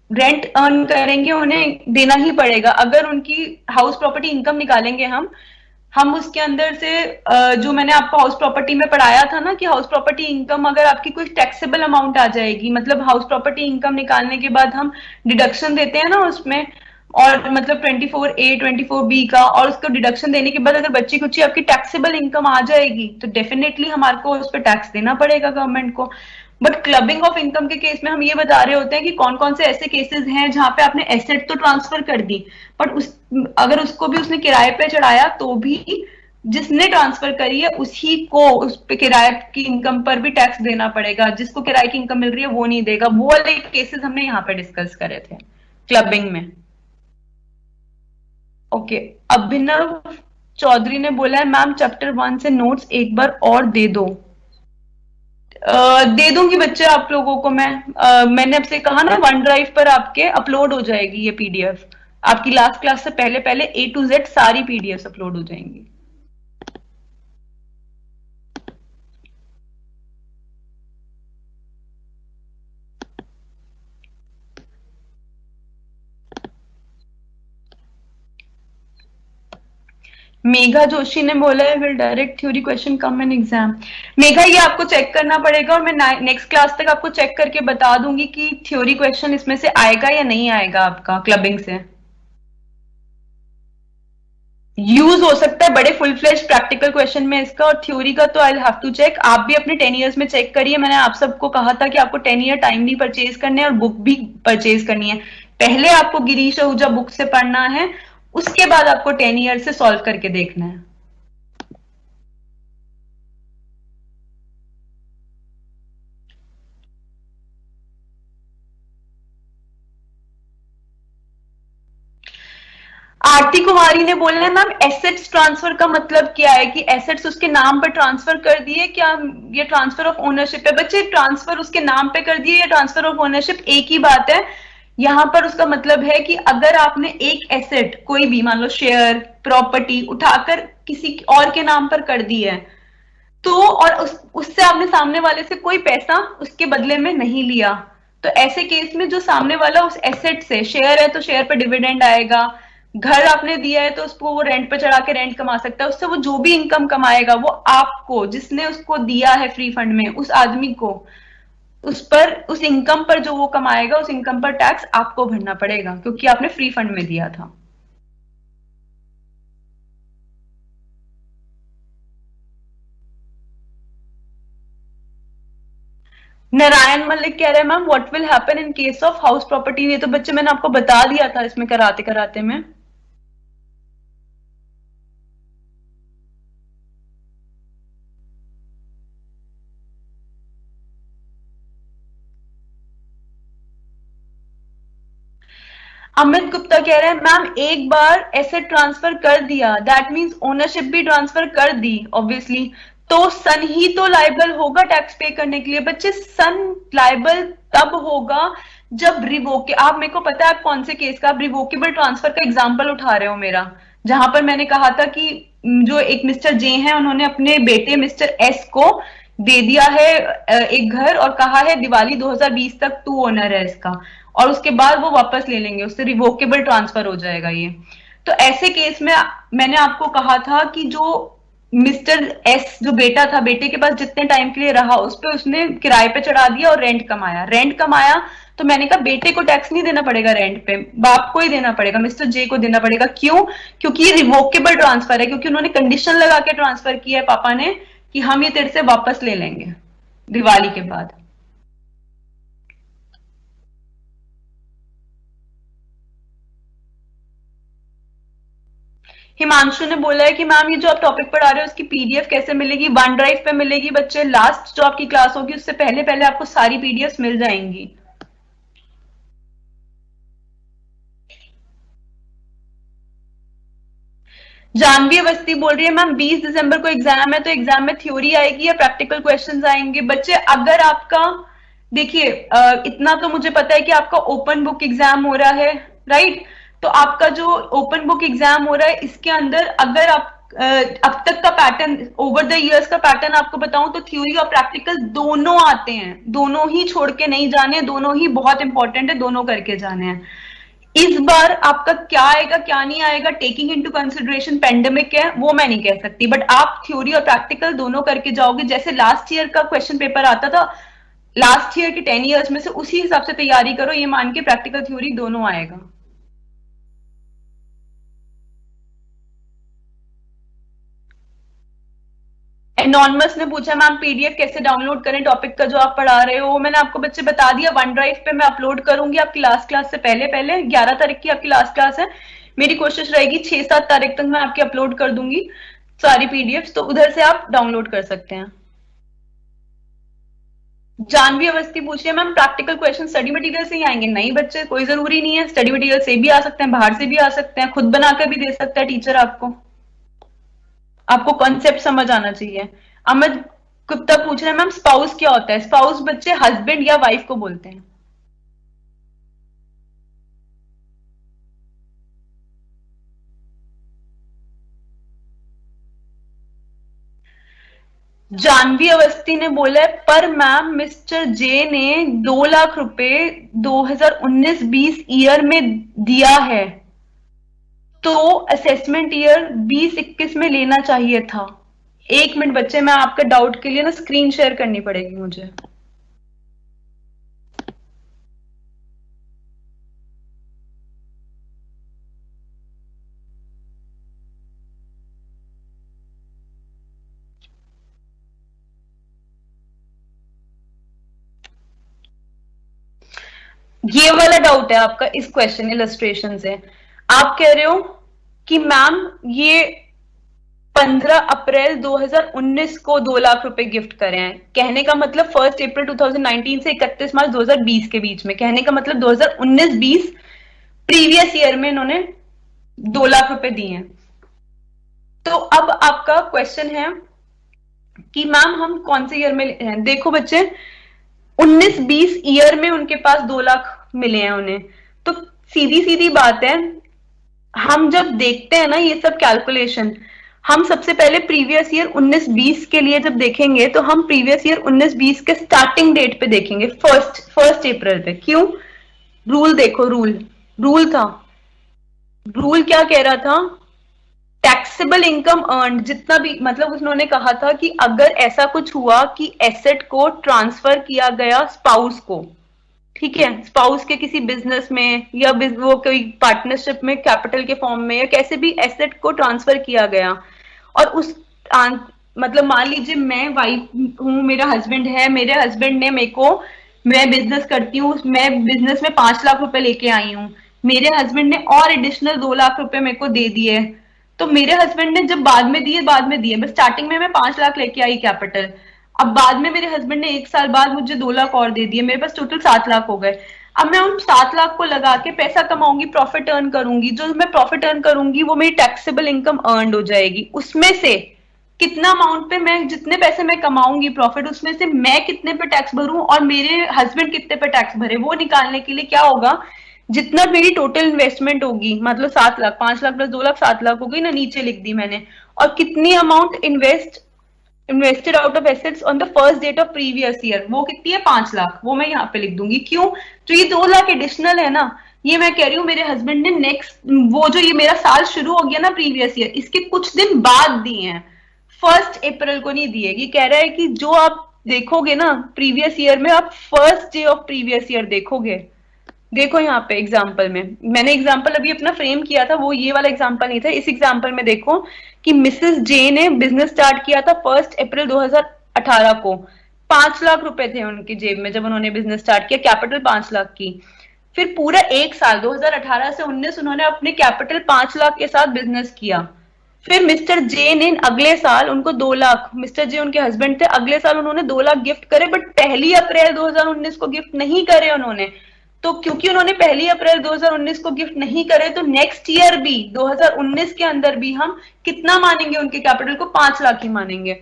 रेंट अर्न करेंगे उन्हें देना ही पड़ेगा. अगर उनकी हाउस प्रॉपर्टी इनकम निकालेंगे हम उसके अंदर से जो मैंने आपको हाउस प्रॉपर्टी में पढ़ाया था ना कि हाउस प्रॉपर्टी इनकम अगर आपकी कोई टैक्सेबल अमाउंट आ जाएगी, मतलब हाउस प्रॉपर्टी इनकम निकालने के बाद हम डिडक्शन देते हैं ना उसमें, और मतलब 24A 24B का, और उसको डिडक्शन देने के बाद अगर बच्ची कुछ आपकी टैक्सेबल इनकम आ जाएगी तो डेफिनेटली हमारे को उस पर टैक्स देना पड़ेगा गवर्नमेंट को. बट क्लबिंग ऑफ इनकम के केस में हम ये बता रहे होते हैं कि कौन कौन से ऐसे केसेस हैं जहां पे आपने एसेट तो ट्रांसफर कर दी बट अगर उसको भी उसने किराए पे चढ़ाया तो भी जिसने ट्रांसफर करी है उसी को उस पे किराए की इनकम पर भी टैक्स देना पड़ेगा. जिसको किराए की इनकम मिल रही है वो नहीं देगा. वो वाले केसेस हमने यहाँ पे डिस्कस करे थे क्लबिंग में. ओके, अभिनव चौधरी ने बोला है मैम चैप्टर 1 से नोट्स एक बार और दे दो. दे दूंगी बच्चे आप लोगों को मैंने आपसे कहा ना वन ड्राइव पर आपके अपलोड हो जाएगी ये पीडीएफ. आपकी लास्ट क्लास से पहले पहले A to Z सारी पीडीएफ अपलोड हो जाएंगी. मेघा जोशी ने बोला है will direct theory question come in exam. Megha ये आपको चेक करना पड़ेगा और मैं नेक्स्ट क्लास तक आपको चेक करके बता दूंगी कि थ्योरी क्वेश्चन इसमें से आएगा या नहीं आएगा आपका क्लबिंग से. यूज हो सकता है बड़े फुल फ्लेश प्रैक्टिकल क्वेश्चन में इसका, और थ्योरी का तो आई हैव टू चेक. आप भी अपने 10 इयर्स में चेक करिए. मैंने आप सबको कहा था कि आपको 10 ईयर टाइमली परचेज करने हैं और बुक भी परचेज करनी है. पहले आपको गिरीश आहूजा बुक से पढ़ना है, उसके बाद आपको 10 ईयर से सॉल्व करके देखना है. आरती कुमारी ने बोला है मैम एसेट्स ट्रांसफर का मतलब क्या है कि एसेट्स उसके नाम पर ट्रांसफर कर दिए, क्या ये ट्रांसफर ऑफ ओनरशिप है? बच्चे ट्रांसफर उसके नाम पे कर दिए या ट्रांसफर ऑफ ओनरशिप एक ही बात है. यहां पर उसका मतलब है कि अगर आपने एक एसेट कोई भी मान लो शेयर प्रॉपर्टी उठाकर किसी और के नाम पर कर दी है तो और उससे आपने सामने वाले से कोई पैसा उसके बदले में नहीं लिया, तो ऐसे केस में जो सामने वाला उस एसेट से, शेयर है तो शेयर पर डिविडेंड आएगा, घर आपने दिया है तो उसको वो रेंट पे चढ़ा के रेंट कमा सकता है, उससे वो जो भी इनकम कमाएगा वो आपको, जिसने उसको दिया है फ्री फंड में, उस आदमी को उस इनकम पर जो वो कमाएगा उस इनकम पर टैक्स आपको भरना पड़ेगा क्योंकि आपने फ्री फंड में दिया था. नारायण मलिक कह रहे हैं ma'am what will happen in case of house property. ये तो बच्चे मैंने आपको बता दिया था इसमें कराते कराते में. अमित गुप्ता कह रहे हैं मैम एक बार एसेट ट्रांसफर कर दिया, दैट मींस ओनरशिप भी ट्रांसफर कर दी ऑब्वियसली, तो सन ही तो लाइबल होगा टैक्स पे करने के लिए। बच्चे सन लाइबल तब होगा जब रिवोके, आप मेरे को पता है आप कौन से केस का, आप रिवोकेबल ट्रांसफर का एग्जांपल उठा रहे हो मेरा, जहां पर मैंने कहा था कि जो एक मिस्टर जे हैं उन्होंने अपने बेटे मिस्टर एस को दे दिया है एक घर और कहा है दिवाली 2020 तक तू ओनर है इसका, और उसके बाद वो वापस ले लेंगे, उससे रिवोकेबल ट्रांसफर हो जाएगा ये। तो ऐसे केस में मैंने आपको कहा था कि जो मिस्टर एस जो बेटा था, बेटे के पास जितने टाइम के लिए रहा उस पर उसने किराए पे चढ़ा दिया और रेंट कमाया, तो मैंने कहा बेटे को टैक्स नहीं देना पड़ेगा रेंट पे, बाप को ही देना पड़ेगा, मिस्टर जे को देना पड़ेगा। क्यों? क्योंकि ये रिवोकेबल ट्रांसफर है, क्योंकि उन्होंने कंडीशन लगा के ट्रांसफर किया है पापा ने कि हम ये तेरे से वापस ले लेंगे दिवाली के बाद। हिमांशु ने बोला है कि मैम ये जो आप टॉपिक पढ़ा रहे हो उसकी पीडीएफ कैसे मिलेगी? वन ड्राइव पे मिलेगी बच्चे, लास्ट जो आपकी क्लास होगी उससे पहले पहले आपको सारी पीडीएफ मिल जाएंगी। जानवी अवस्थी बोल रही है मैम 20 दिसंबर को एग्जाम है, तो एग्जाम में थ्योरी आएगी या प्रैक्टिकल क्वेश्चंस आएंगे? बच्चे अगर आपका, देखिए इतना तो मुझे पता है कि आपका ओपन बुक एग्जाम हो रहा है, राइट? तो आपका जो ओपन बुक एग्जाम हो रहा है इसके अंदर अगर आप अब तक का पैटर्न, ओवर द इयर्स का पैटर्न आपको बताऊं तो थ्योरी और प्रैक्टिकल दोनों आते हैं, दोनों ही छोड़ के नहीं जाने, दोनों ही बहुत इंपॉर्टेंट है, दोनों करके जाने हैं। इस बार आपका क्या आएगा क्या नहीं आएगा, टेकिंग इनटू कंसिडरेशन पेंडेमिक है, वो मैं नहीं कह सकती, बट आप थ्योरी और प्रैक्टिकल दोनों करके जाओगे। जैसे लास्ट ईयर का क्वेश्चन पेपर आता था लास्ट ईयर के 10 इयर्स में से, उसी हिसाब से तैयारी करो, ये मान के प्रैक्टिकल थ्योरी दोनों आएगा। एनॉनमस ने पूछा मैम पीडीएफ कैसे डाउनलोड करें टॉपिक का जो आप पढ़ा रहे हो? मैंने आपको बच्चे बता दिया, वन ड्राइव पे मैं अपलोड करूंगी आपकी लास्ट क्लास से पहले पहले, 11 तारीख की आपकी लास्ट क्लास है, मेरी कोशिश रहेगी 6-7 तारीख तक मैं आपकी अपलोड कर दूंगी सारी पीडीएफ, तो उधर से आप डाउनलोड कर सकते हैं। जानवी अवस्थी पूछ रही है ma'am practical question study material से ही आएंगे? नहीं बच्चे, कोई जरूरी नहीं है, स्टडी मटेरियल से भी आ सकते हैं, बाहर से भी आ सकते हैं, खुद बनाकर भी दे सकता है टीचर आपको, आपको कॉन्सेप्ट समझ आना चाहिए। अमित गुप्ता पूछ रहे हैं मैम स्पाउस क्या होता है? स्पाउस बच्चे हस्बैंड या वाइफ को बोलते हैं। जानवी अवस्थी ने बोला है पर मैम मिस्टर जे ने 2 लाख रुपए 2019-20 ईयर में दिया है, तो असेसमेंट ईयर 20-21 में लेना चाहिए था। एक मिनट बच्चे, मैं आपके डाउट के लिए ना स्क्रीन शेयर करनी पड़ेगी मुझे। ये वाला डाउट है आपका इस क्वेश्चन इलस्ट्रेशन से, आप कह रहे हो कि मैम ये 15 अप्रैल 2019 को 2 लाख रुपए गिफ्ट करे हैं, कहने का मतलब 1 अप्रैल 2019 से 31 मार्च 2020 के बीच में, कहने का मतलब 2019-20 प्रीवियस ईयर में इन्होंने 2 लाख रुपए दिए हैं। तो अब आपका क्वेश्चन है कि मैम हम कौन से ईयर में हैं? देखो बच्चे 19-20 ईयर में उनके पास 2 लाख मिले हैं उन्हें, तो सीधी सीधी बात है, हम जब देखते हैं ना ये सब कैलकुलेशन, हम सबसे पहले प्रीवियस ईयर 19-20 के लिए जब देखेंगे तो हम प्रीवियस ईयर 19-20 के स्टार्टिंग डेट पे देखेंगे, फर्स्ट अप्रैल पे। क्यों? रूल देखो, रूल था, रूल क्या कह रहा था, टैक्सेबल इनकम अर्न जितना भी, मतलब उन्होंने कहा था कि अगर ऐसा कुछ हुआ कि एसेट को ट्रांसफर किया गया स्पाउस को, ठीक है, स्पाउस के किसी बिजनेस में या वो कोई पार्टनरशिप में कैपिटल के फॉर्म में या कैसे भी एसेट को ट्रांसफर किया गया, और उस मतलब मान लीजिए मैं वाइफ हूँ, मेरा हस्बैंड है, मेरे हस्बैंड ने मेरे को, मैं बिजनेस करती हूँ, मैं बिजनेस में 5 लाख रुपए लेके आई हूँ, मेरे हस्बैंड ने और एडिशनल 2 लाख रुपए मेरे को दे दिए, तो मेरे हस्बैंड ने जब बाद में दिए, बस स्टार्टिंग में मैं 5 लाख लेके आई कैपिटल, अब बाद में मेरे हस्बैंड ने 1 साल बाद मुझे 2 लाख और दे दिए, मेरे पास टोटल 7 लाख हो गए। अब मैं उन 7 लाख को लगा के पैसा कमाऊंगी, प्रॉफिट अर्न करूंगी, जो मैं प्रॉफिट अर्न करूंगी वो मेरी टैक्सेबल इनकम अर्न हो जाएगी। उसमें से कितना अमाउंट पे मैं, जितने पैसे मैं कमाऊंगी प्रॉफिट, उसमें से मैं कितने पे टैक्स भरूं और मेरे हस्बैंड कितने पे टैक्स भरे, वो निकालने के लिए क्या होगा, जितना मेरी टोटल इन्वेस्टमेंट होगी, मतलब 7 लाख, 5 लाख प्लस 2 लाख, 7 लाख हो गई ना, नीचे लिख दी मैंने, और कितनी amount invested out of assets on the first date of previous year, वो कितनी है, 5 लाख, वो मैं यहाँ पे लिख दूंगी। क्यों? तो ये 2 लाख एडिशनल है ना, ये मैं कह रही हूँ मेरे हस्बैंड ने नेक्स्ट, वो जो ये मेरा साल शुरू हो गया ना प्रीवियस ईयर, इसके कुछ दिन बाद दिए हैं, 1 अप्रैल को नहीं दिए। ये कह रहा है कि जो आप देखोगे ना प्रीवियस ईयर में, आप first day of previous year देखोगे। देखो यहाँ पे एग्जाम्पल में, मैंने एग्जाम्पल अभी अपना फ्रेम किया था, वो ये वाला एग्जाम्पल नहीं था। इस एग्जाम्पल में देखो कि मिसेस जे ने बिजनेस स्टार्ट किया था 1 अप्रैल 2018 को। 5 लाख रुपए थे उनकी जेब में जब उन्होंने बिजनेस स्टार्ट किया, कैपिटल 5 लाख की। फिर पूरा एक साल 2018 से 19 उन्होंने अपने कैपिटल 5 लाख के साथ बिजनेस किया। फिर मिस्टर जे ने अगले साल उनको 2 लाख, मिस्टर जे उनके हस्बैंड थे, अगले साल उन्होंने 2 लाख गिफ्ट करे, बट 1 अप्रैल 2019 को गिफ्ट नहीं करे उन्होंने। तो क्योंकि उन्होंने 1 अप्रैल 2019 को गिफ्ट नहीं करे, तो नेक्स्ट ईयर भी 2019 के अंदर भी हम कितना मानेंगे उनके कैपिटल को, 5 लाख ही मानेंगे।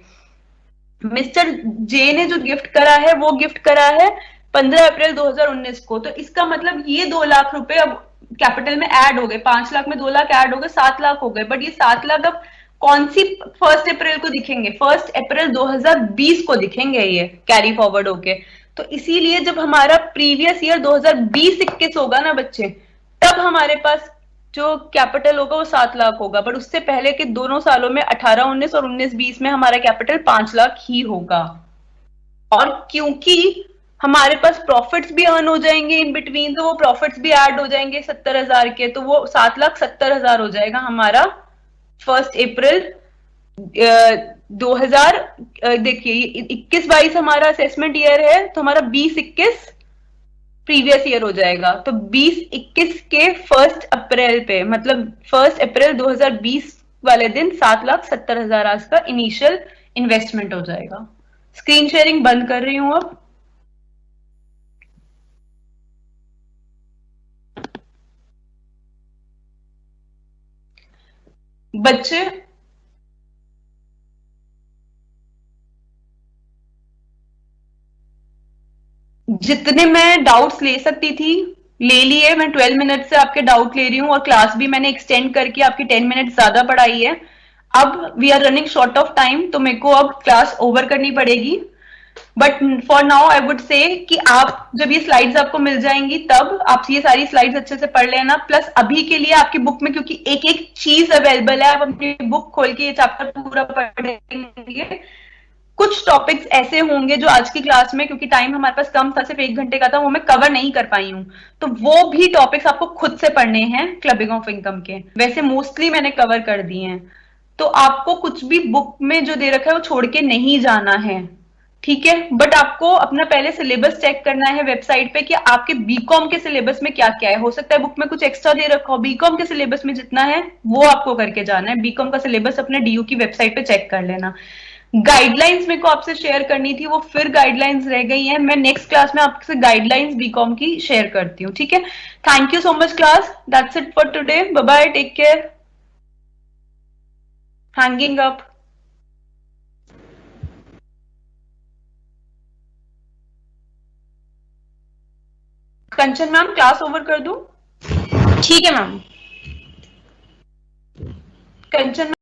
मिस्टर जे ने जो गिफ्ट करा है वो गिफ्ट करा है 15 अप्रैल 2019 को, तो इसका मतलब ये 2 लाख रुपए अब कैपिटल में ऐड हो गए, 5 लाख में 2 लाख ऐड हो गए, 7 लाख हो गए। बट ये 7 लाख अब कौन सी 1 अप्रैल को दिखेंगे, 1 अप्रैल 2020 को दिखेंगे ये कैरी फॉरवर्ड होके। तो इसीलिए जब हमारा प्रीवियस ईयर 2020-21 होगा ना बच्चे, तब हमारे पास जो कैपिटल होगा वो 7 लाख होगा। बट उससे पहले के दोनों सालों में 18-19 और 19-20 में हमारा कैपिटल 5 लाख ही होगा। और क्योंकि हमारे पास प्रॉफिट्स भी अर्न हो जाएंगे इन बिटवीन, तो वो प्रॉफिट्स भी ऐड हो जाएंगे 70,000 के, तो वो 7,70,000 हो जाएगा हमारा 1 अप्रैल 2000। देखिए 21-22 हमारा असेसमेंट ईयर है, तो हमारा 20-21 प्रीवियस ईयर हो जाएगा। तो 20-21 के 1 अप्रैल पे, मतलब 1 अप्रैल 2020 वाले दिन 7,70,000 आज का इनिशियल इन्वेस्टमेंट हो जाएगा। स्क्रीन शेयरिंग बंद कर रही हूं अब। बच्चे जितने मैं डाउट्स ले सकती थी ले लिए, मैं 12 मिनट से आपके डाउट ले रही हूँ, और क्लास भी मैंने एक्सटेंड करके आपकी 10 मिनट ज्यादा पढ़ाई है। अब we are running short of time, तो मेरे को अब क्लास ओवर करनी पड़ेगी। But for now I would say कि आप जब ये स्लाइड्स आपको मिल जाएंगी तब आप ये सारी स्लाइड्स अच्छे से पढ़ लेना। प्लस अभी के लिए आपकी बुक में, क्योंकि एक एक चीज अवेलेबल है, आप अपनी बुक खोल के ये चैप्टर पूरा पढ़ेंगे। कुछ टॉपिक्स ऐसे होंगे जो आज की क्लास में, क्योंकि टाइम हमारे पास कम था, सिर्फ 1 घंटे का था, वो मैं कवर नहीं कर पाई हूँ, तो वो भी टॉपिक्स आपको खुद से पढ़ने हैं क्लबिंग ऑफ इनकम के। वैसे मोस्टली मैंने कवर कर दिए हैं, तो आपको कुछ भी बुक में जो दे रखा है वो छोड़ के नहीं जाना है, ठीक है। बट आपको अपना पहले सिलेबस चेक करना है वेबसाइट पे कि आपके बीकॉम के सिलेबस में क्या क्या है। हो सकता है बुक में कुछ एक्स्ट्रा दे रखा हो, बीकॉम के सिलेबस में जितना है वो आपको करके जाना है। बीकॉम का सिलेबस अपने डीयू की वेबसाइट पे चेक कर लेना। गाइडलाइंस मेरे को आपसे शेयर करनी थी, वो फिर गाइडलाइंस रह गई हैं, मैं नेक्स्ट क्लास में आपसे गाइडलाइंस बीकॉम की शेयर करती हूँ, ठीक है। Thank you so much class, that's it for today, bye bye, take care, hanging up. Kanchan ma'am class over कर दूं? ठीक है मैम। कंचन